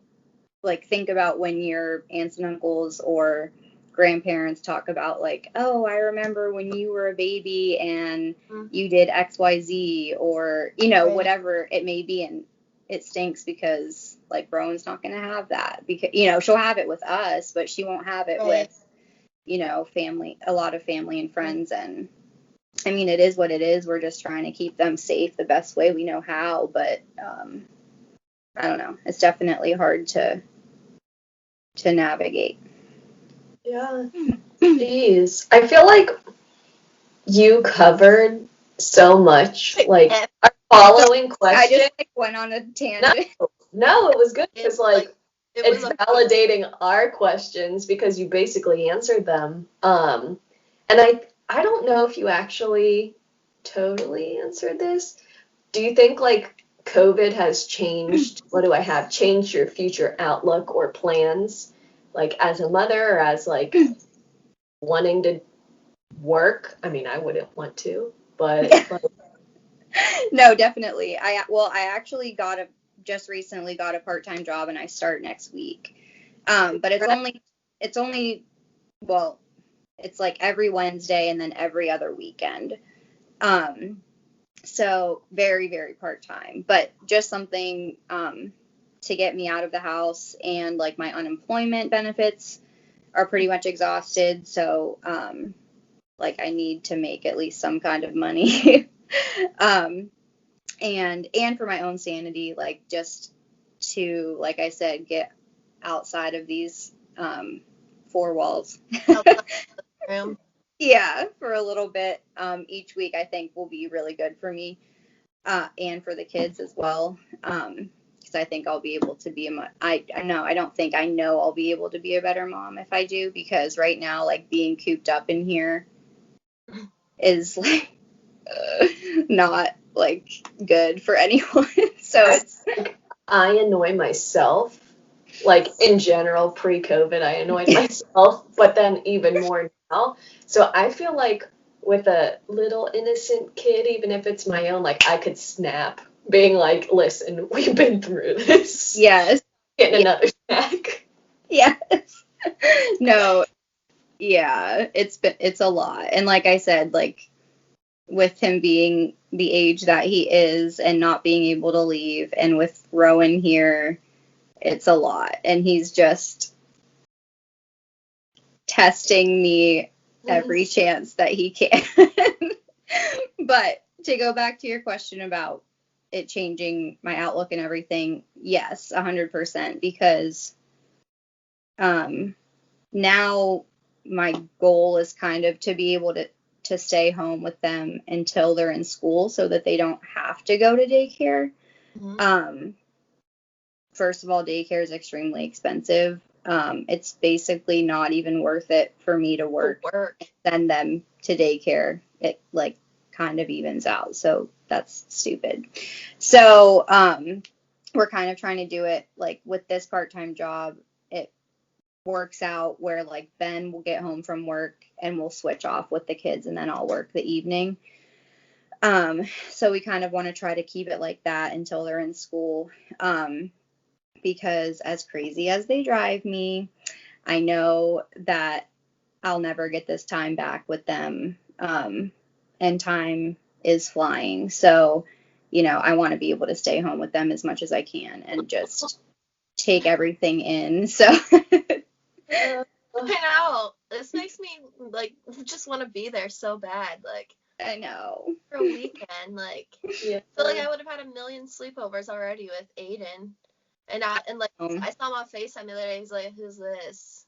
when your aunts and uncles or grandparents talk about like, oh, I remember when you were a baby and you did XYZ, or, you know, whatever it may be. And it stinks because like Rowan's not going to have that, because, you know, she'll have it with us, but she won't have it with, you know, a lot of family and friends. And I mean, it is what it is. We're just trying to keep them safe the best way we know how. But I don't know. It's definitely hard to navigate. Yeah. Jeez. I feel like you covered so much. Like, our following question. I just like went on a tangent. No, it was good because like it's validating our questions because you basically answered them. And I don't know if you actually totally answered this. Do you think like COVID has changed, changed your future outlook or plans, like as a mother or as like wanting to work? I mean, I wouldn't want to, but No, definitely. I actually just recently got a part-time job, and I start next week. But it's only, well, it's like every Wednesday and then every other weekend. So very, very part-time, but just something to get me out of the house. And like my unemployment benefits are pretty much exhausted. So like I need to make at least some kind of money. And for my own sanity, like just to, like I said, get outside of these 4 walls. Yeah, for a little bit each week, I think will be really good for me and for the kids as well. Because because I think I'll be able to be I know I'll be able to be a better mom if I do, because right now, like, being cooped up in here is like not like good for anyone. So it's I annoy myself, like in general, pre-COVID, I annoyed myself, but then even more now. So I feel like with a little innocent kid, even if it's my own, like I could snap, being like, listen, we've been through this. yes. Getting another snack. Yes. No. Yeah, it's a lot. And like I said, like, with him being the age that he is and not being able to leave, and with Rowan here, it's a lot. And he's just testing me every chance that he can. But to go back to your question about it changing my outlook and everything, yes, 100%, because now my goal is kind of to be able to stay home with them until they're in school so that they don't have to go to daycare. Mm-hmm. First of all, daycare is extremely expensive. It's basically not even worth it for me to work. Send them to daycare. It like kind of evens out. So that's stupid. So we're kind of trying to do it like with this part-time job. It works out where like Ben will get home from work and we'll switch off with the kids, and then I'll work the evening. So we kind of want to try to keep it like that until they're in school. Because as crazy as they drive me, I know that I'll never get this time back with them. And time is flying. So, I want to be able to stay home with them as much as I can and just take everything in. So I know. This makes me like just want to be there so bad. Like, I know. For a weekend, like, yeah. I feel like I would have had a million sleepovers already with Aiden. And I saw him on FaceTime the other day. He's like, "Who's this?"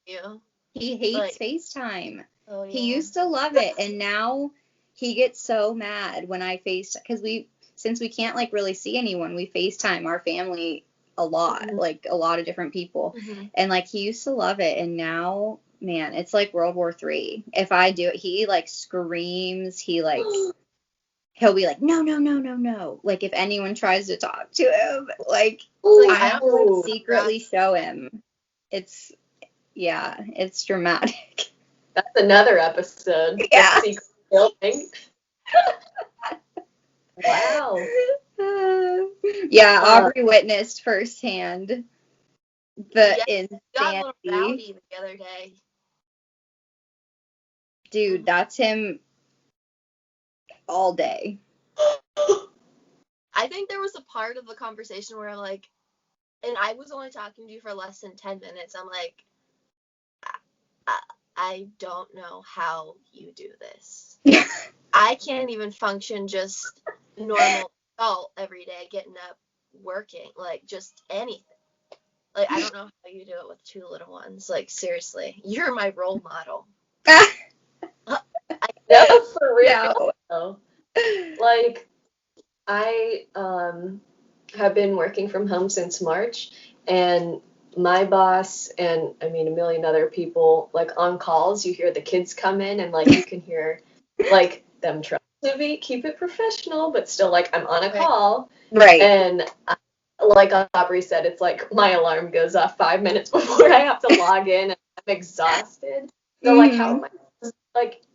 You. He hates FaceTime. Oh, yeah. He used to love it, and now he gets so mad when I because since we can't like really see anyone, we FaceTime our family a lot, mm-hmm. like a lot of different people, mm-hmm. and like he used to love it, and now, man, it's like World War III. If I do it, he like screams. He like. He'll be like, no. Like, if anyone tries to talk to him, like, I would secretly show him. It's dramatic. That's another episode. Yeah. The secret building. Wow. Yeah, Aubrey witnessed firsthand the insanity. Got a little rowdy the other day. Dude, that's him all day. I think there was a part of the conversation where I'm like, and I was only talking to you for less than 10 minutes. I'm like, I don't know how you do this. I can't even function just normal adult every day, getting up, working, like just anything. Like, I don't know how you do it with two little ones. Like, seriously, you're my role model. No, for real. No. Like, I have been working from home since March, and my boss and a million other people, like, on calls, you hear the kids come in and like you can hear like them trying to keep it professional, but still like I'm on a call. Right. And like Aubrey said, it's like my alarm goes off 5 minutes before I have to log in and I'm exhausted. So like how am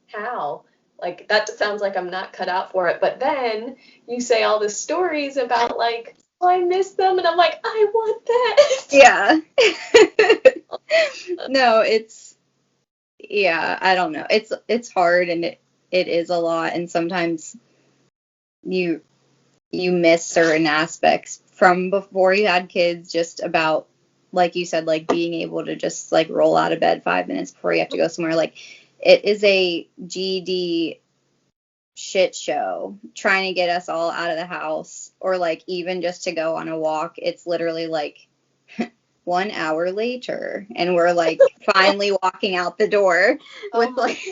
how? Like, that sounds like I'm not cut out for it. But then you say all the stories about, like, oh, I miss them. And I'm like, I want that. Yeah. No, I don't know. It's hard, and it is a lot. And sometimes you miss certain aspects from before you had kids, just about, like you said, like being able to just like roll out of bed 5 minutes before you have to go somewhere. Like, it is a GD shit show trying to get us all out of the house, or like even just to go on a walk. It's literally like 1 hour later and we're like finally walking out the door with like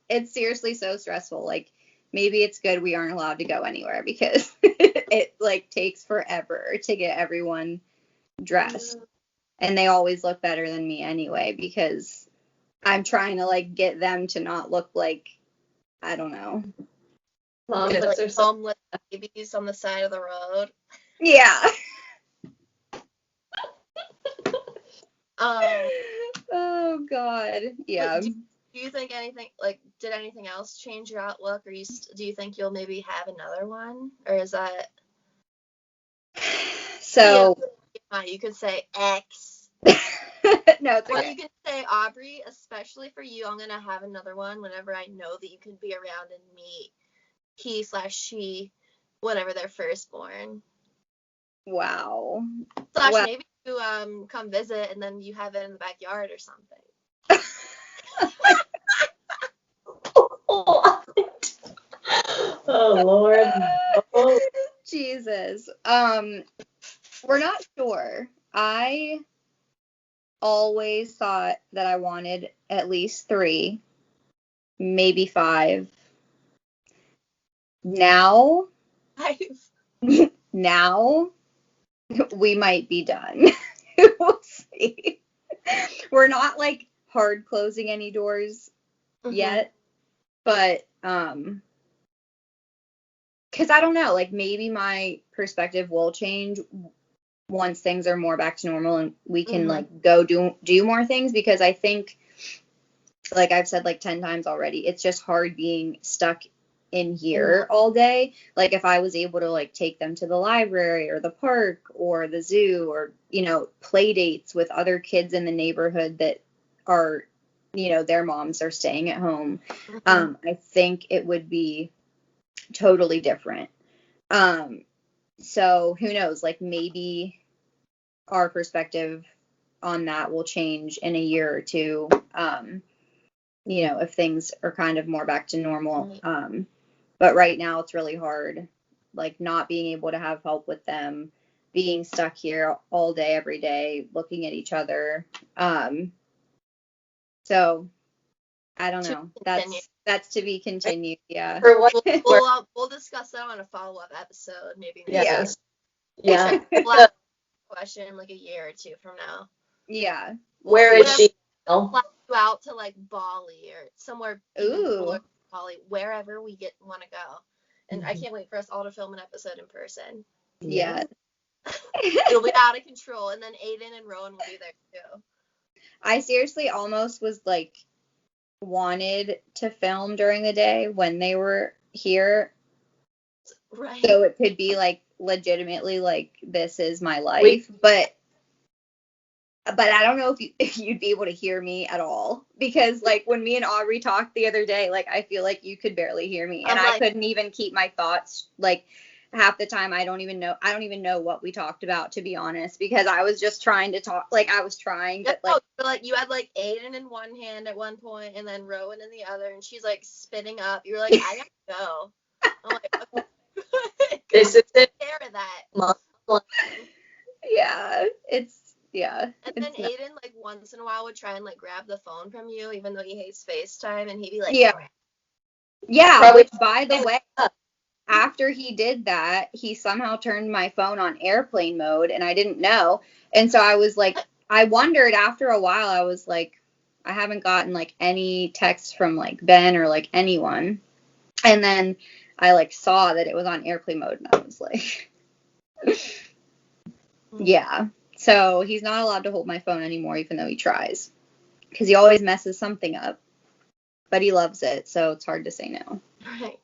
it's seriously so stressful. Like, maybe it's good we aren't allowed to go anywhere because it like takes forever to get everyone dressed. And they always look better than me anyway because I'm trying to like get them to not look like, I don't know. Mom Like puts herself. homeless babies on the side of the road. Yeah. Oh God. Yeah. Do you think anything like did anything else change your outlook, or do you think you'll maybe have another one, or is that So you could say X, no, it's or okay. you could say Aubrey, especially for you, I'm gonna have another one whenever I know that you can be around and meet he/she whenever they're first born. Wow. Slash maybe you come visit and then you have it in the backyard or something. Oh Lord. Oh. Jesus. We're not sure. I always thought that I wanted at least 3, maybe 5. Now we might be done. We'll see. We're not like hard closing any doors yet, but because I don't know, like maybe my perspective will change once things are more back to normal and we can like go do more things, because I think, like I've said like 10 times already, it's just hard being stuck in here all day. Like if I was able to like take them to the library or the park or the zoo, or play dates with other kids in the neighborhood that are, their moms are staying at home, I think it would be totally different. So who knows, like maybe our perspective on that will change in a year or two, if things are kind of more back to normal. But right now it's really hard, like not being able to have help with them, being stuck here all day, every day, looking at each other. So I don't know. That's to be continued. Yeah. For what? We'll discuss that on a follow-up episode, maybe. Yes. Yeah. We'll ask a question like a year or two from now. Yeah. Where is she now? Fly you out to like Bali or somewhere even cooler than Bali, wherever we want to go. And I can't wait for us all to film an episode in person. Yeah. It'll be out of control, and then Aiden and Rowan will be there too. I seriously almost was like wanted to film during the day when they were here, right? So it could be like legitimately like this is my life, but I don't know if you'd be able to hear me at all, because like when me and Aubrey talked the other day, like I feel like you could barely hear me, and I couldn't even keep my thoughts. Like half the time I don't even know what we talked about, to be honest, because I was just trying to talk. Like I was trying, but like you had like Aiden in one hand at one point and then Rowan in the other, and she's like spinning up. You're like, I gotta go. I'm like, okay. This is it. Care of that. Yeah, yeah. And then Aiden, like, once in a while would try and, like, grab the phone from you, even though he hates FaceTime, and he'd be like, yeah, which, by the way, after he did that, he somehow turned my phone on airplane mode, and I didn't know. And so I was like, I wondered after a while, I was like, I haven't gotten, like, any texts from, like, Ben or, like, anyone. And then I, like, saw that it was on airplane mode, and I was like, yeah. So he's not allowed to hold my phone anymore, even though he tries, because he always messes something up. But he loves it, so it's hard to say no. Right.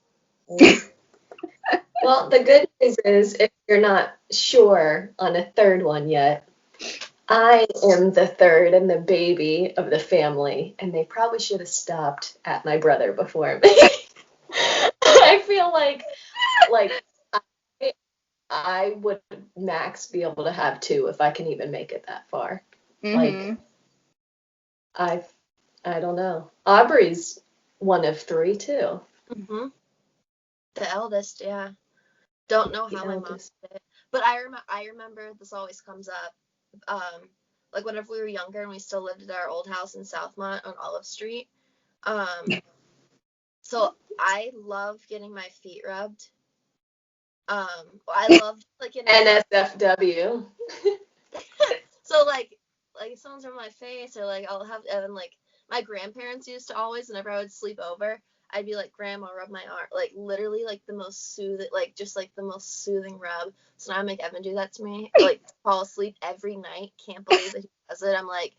Well, the good news is, if you're not sure on a third one yet, I am the third and the baby of the family, and they probably should have stopped at my brother before me. I feel like I would max be able to have 2 if I can even make it that far. Like, I don't know. Aubrey's one of 3 too. The eldest, yeah. Don't know how my mom did it. But I remember this always comes up. Like whenever we were younger and we still lived at our old house in Southmont on Olive Street. So I love getting my feet rubbed. I love like in NSFW. so like someone's rubbing my face, or like I'll have Evan, like my grandparents used to always, whenever I would sleep over, I'd be like, Grandma, rub my arm, like literally like the most soothing, like just like the most soothing rub. So now I make Evan do that to me, like fall asleep every night. Can't believe that he does it. I'm like,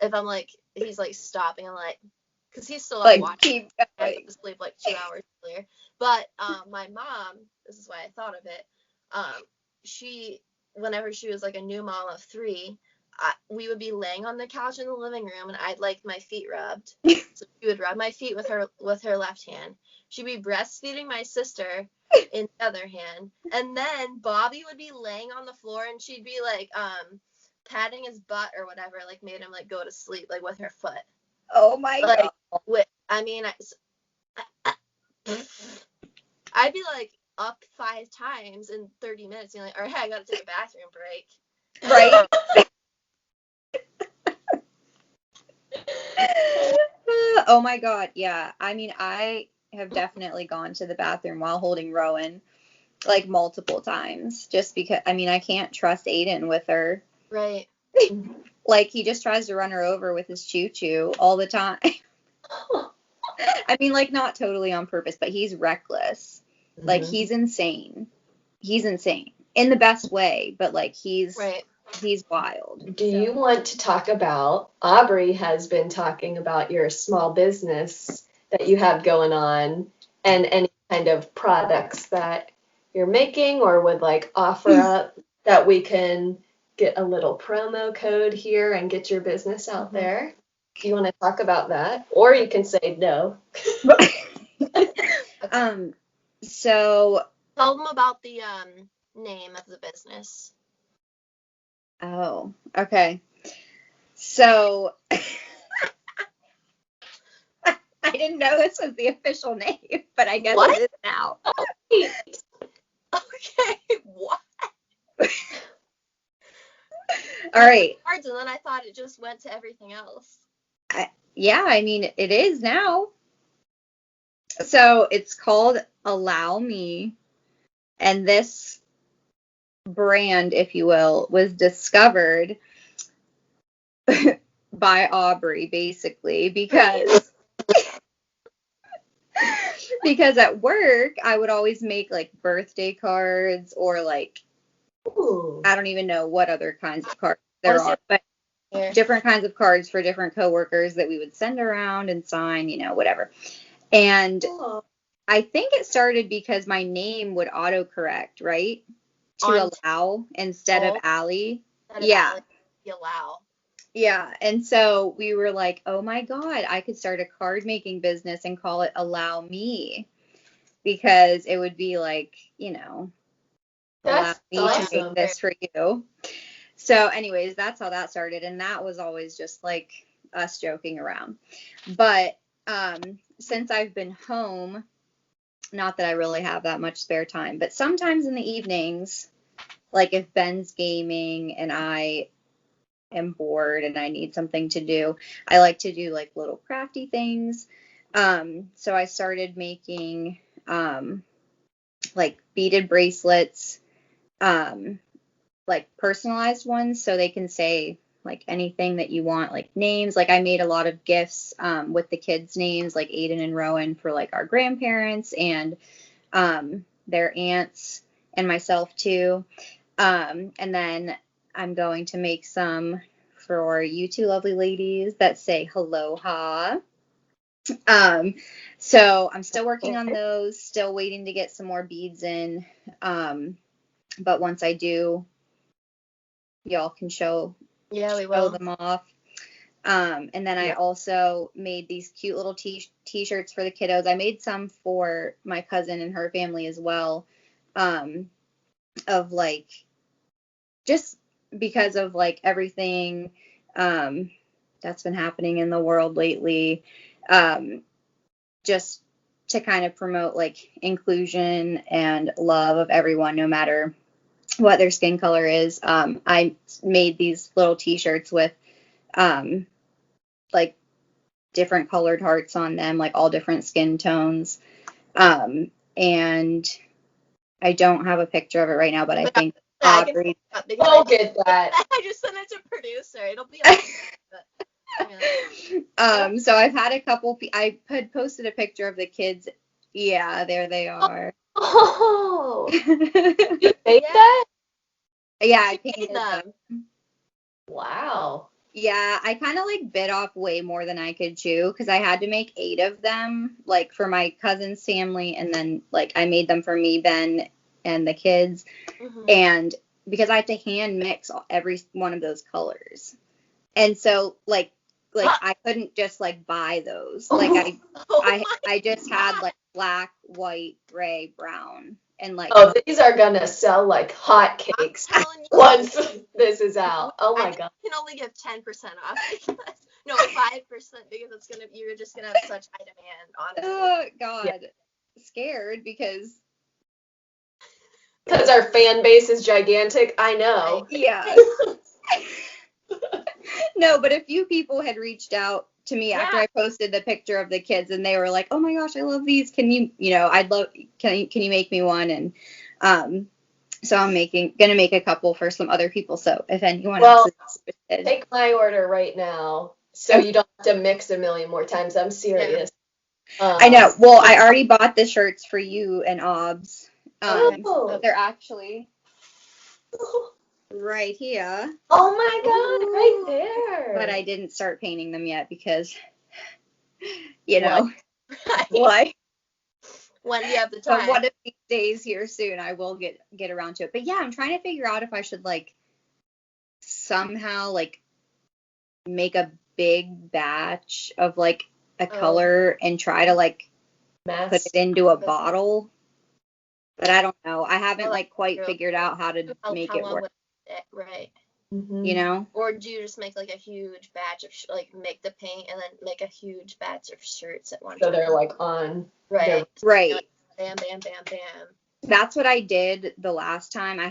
if I'm like, he's like stopping, I'm like, because he's still up Like, watching. keep I going. went to sleep like 2 hours earlier. But my mom, this is why I thought of it. She, whenever she was like a new mom of 3, we would be laying on the couch in the living room, and I'd like my feet rubbed. So she would rub my feet with her left hand. She'd be breastfeeding my sister in the other hand, and then Bobby would be laying on the floor, and she'd be like patting his butt or whatever, like made him like go to sleep like with her foot. Oh my Like, God. I mean, I'd be like up 5 times in 30 minutes, and like, all right, I gotta take a bathroom break. Right? Oh my God. Yeah. I mean, I have definitely gone to the bathroom while holding Rowan like multiple times, just because, I mean, I can't trust Aiden with her. Right. Like, he just tries to run her over with his choo-choo all the time. I mean, like, not totally on purpose, but he's reckless. Like, he's insane. He's insane in the best way, but like he's wild. Do you want to talk about, Aubrey has been talking about your small business that you have going on, and any kind of products that you're making or would like offer up that we can get a little promo code here and get your business out there? Do you want to talk about that? Or you can say no. So tell them about the name of the business. Oh, okay. So I didn't know this was the official name, but I guess it is now. Okay, what? All right. Cards, and then I thought it just went to everything else. Yeah, I mean, it is now. So it's called Allow Me, and this brand, if you will, was discovered by Aubrey, basically, because at work I would always make like birthday cards or like I don't even know what other kinds of cards there are, but different kinds of cards for different coworkers that we would send around and sign, you know, whatever. And I think it started because my name would autocorrect, right? To Allow instead of Allie. Yeah. Allow. Yeah. And so we were like, oh my God, I could start a card making business and call it Allow Me, because it would be like, you know, allow me to make this for you. So anyways, that's how that started. And that was always just like us joking around. But since I've been home, not that I really have that much spare time, but sometimes in the evenings, like if Ben's gaming and I am bored and I need something to do, I like to do like little crafty things. So I started making like beaded bracelets, like personalized ones, so they can say like anything that you want, like names. Like I made a lot of gifts with the kids' names, like Aiden and Rowan, for like our grandparents and their aunts and myself too. And then I'm going to make some for you two lovely ladies that say Helloha. So I'm still working on those, still waiting to get some more beads in. But once I do, y'all can show them off. And then I also made these cute little t-shirts for the kiddos. I made some for my cousin and her family as well, of like, just because of like everything that's been happening in the world lately, just to kind of promote like inclusion and love of everyone, no matter what their skin color is. I made these little t-shirts with like different colored hearts on them, like all different skin tones. And I don't have a picture of it right now, but I think Aubrey. I'll get that. I just sent it to producer. It'll be on. Yeah. So I've had a couple. I had posted a picture of the kids. Yeah, there they are. Oh, you made that? Yeah, I painted them. Wow. Yeah, I kind of like bit off way more than I could chew because I had to make 8 of them, like for my cousin's family, and then like I made them for me, Ben, and the kids, and because I had to hand mix every one of those colors, and so like I couldn't just like buy those, like I just had like black, white, gray, brown, and like these are gonna sell like hotcakes once this is out. Oh my god! You can only give 10% off because 5% because you're just gonna have such high demand on it. Oh god, scared because our fan base is gigantic. I know. Yeah. No, but a few people had reached out to me after I posted the picture of the kids, and they were like, "Oh my gosh, I love these. Can you, can you make me one?" And so I'm gonna make a couple for some other people. So if anyone else is interested, take my order right now, so you don't have to mix a million more times. I'm serious. Yeah. I know. Well, I already bought the shirts for you and Obs. They're actually right here. Oh my god, right there. But I didn't start painting them yet because, why? When do you have the time? So one of these days here soon, I will get around to it. But yeah, I'm trying to figure out if I should like somehow like make a big batch of like a color and try to like put it into a bottle. But I don't know. I haven't like quite figured out how to make it work. Right. Mm-hmm. Or do you just make like a huge batch of make the paint and then make a huge batch of shirts at one time? So they're like on. Right. Right. Like, bam, bam, bam, bam. That's what I did the last time. I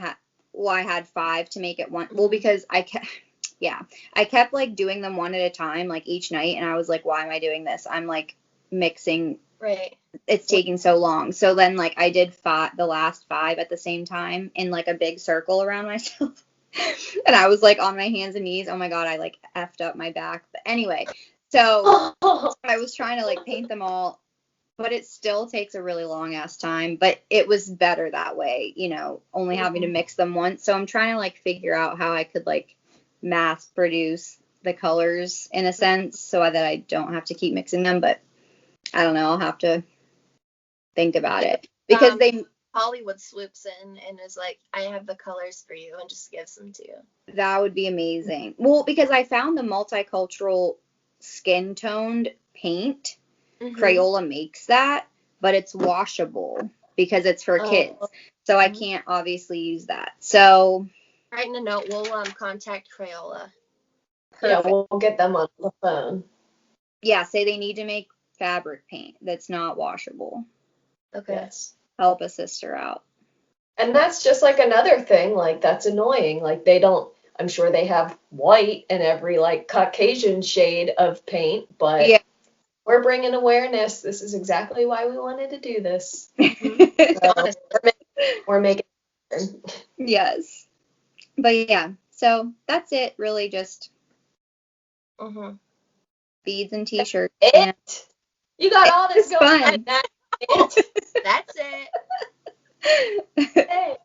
had 5 to make it one. Well, because I kept like doing them one at a time, like each night, and I was like, why am I doing this? I'm like mixing. Right. It's taking so long. So then like I did the last 5 at the same time in like a big circle around myself. And I was like on my hands and knees. Oh my god, I like effed up my back. But anyway, so I was trying to like paint them all, but it still takes a really long ass time. But it was better that way, only having to mix them once. So I'm trying to like figure out how I could like mass produce the colors in a sense so that I don't have to keep mixing them. But I don't know. I'll have to think about it because Hollywood swoops in and is like, I have the colors for you, and just gives them to you. That would be amazing. Well, because I found the multicultural skin toned paint. Crayola makes that, but it's washable because it's for kids. So I can't obviously use that. So writing a note, we'll contact Crayola. Perfect. Yeah, we'll get them on the phone. Yeah, say they need to make fabric paint that's not washable. Okay. Yes. Help a sister out. And that's just like another thing, like that's annoying. Like I'm sure they have white in every like Caucasian shade of paint, but we're bringing awareness. This is exactly why we wanted to do this. So we're making it. Yes. But yeah, so that's it. Really just beads and t-shirts. You got all this going on. That's it. Hey.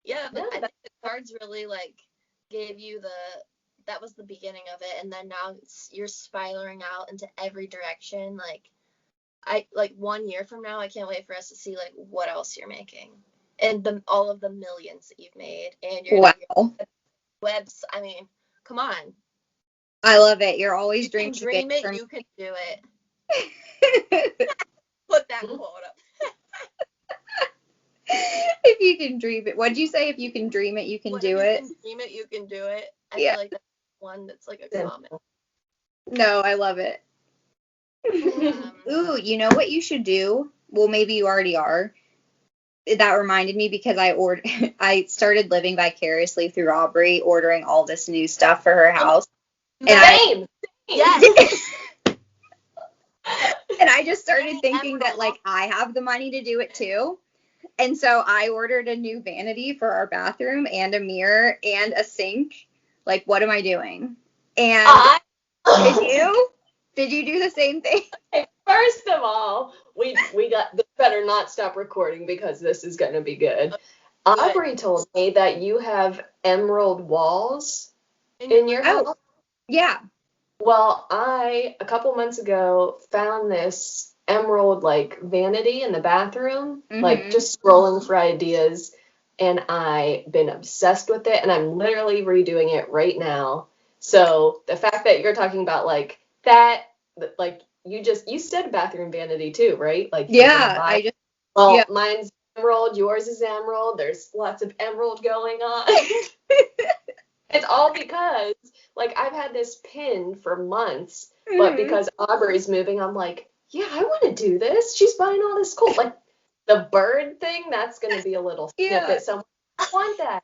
Yeah, but I think the cards really like gave you that was the beginning of it, and then now you're spiraling out into every direction. Like 1 year from now, I can't wait for us to see like what else you're making and all of the millions that you've made and your webs. I mean, come on. I love it. You're always dreaming. You can dream it. You can do it. Put that quote up. If you can dream it. What'd you say? If you can dream it, you can do it? If you can dream it, you can do it. I feel like that's one that's like a comment. No, I love it. Ooh, you know what you should do? Well, maybe you already are. That reminded me because I started living vicariously through Aubrey, ordering all this new stuff for her house. Yes. I just started thinking that like I have the money to do it too. And so I ordered a new vanity for our bathroom and a mirror and a sink. Like, what am I doing? And did you do the same thing? First of all, we got this better not stop recording because this is going to be good. Aubrey told me that you have emerald walls in your house. Yeah. Well, I a couple months ago found this emerald like vanity in the bathroom, like just scrolling for ideas, and I've been obsessed with it, and I'm literally redoing it right now. So the fact that you're talking about like that, like you said bathroom vanity too, right? Like yeah, mine's emerald, yours is emerald. There's lots of emerald going on. It's all because like I've had this pin for months, but because Aubrey's moving, I'm like, yeah, I want to do this. She's buying all this cool, like the bird thing. That's gonna be a little snippet. So I want that.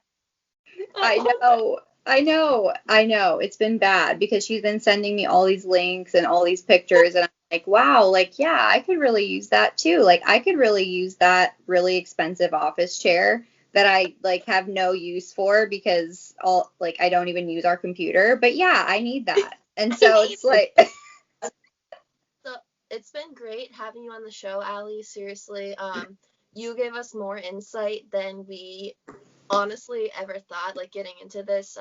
I know. It's been bad because she's been sending me all these links and all these pictures, and I'm like, wow, like, yeah, I could really use that too. Like, I could really use that really expensive office chair that I like have no use for because I don't even use our computer. But yeah, I need that. And so it's like So it's been great having you on the show, Allie. Seriously, you gave us more insight than we honestly ever thought, like getting into this.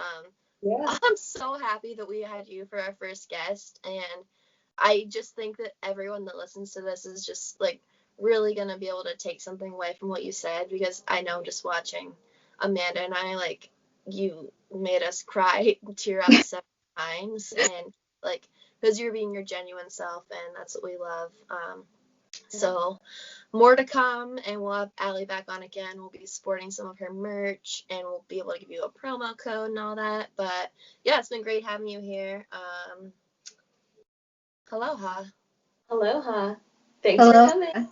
I'm so happy that we had you for our first guest, and I just think that everyone that listens to this is just like really gonna be able to take something away from what you said, because I know just watching Amanda and I, like, you made us cry, tear up 7 times, and like because you're being your genuine self, and that's what we love. So more to come, and we'll have Allie back on again. We'll be sporting some of her merch, and we'll be able to give you a promo code and all that. But yeah, it's been great having you here. Aloha. Aloha. Thanks for coming.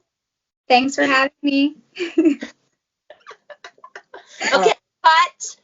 Thanks for having me. Okay, cut.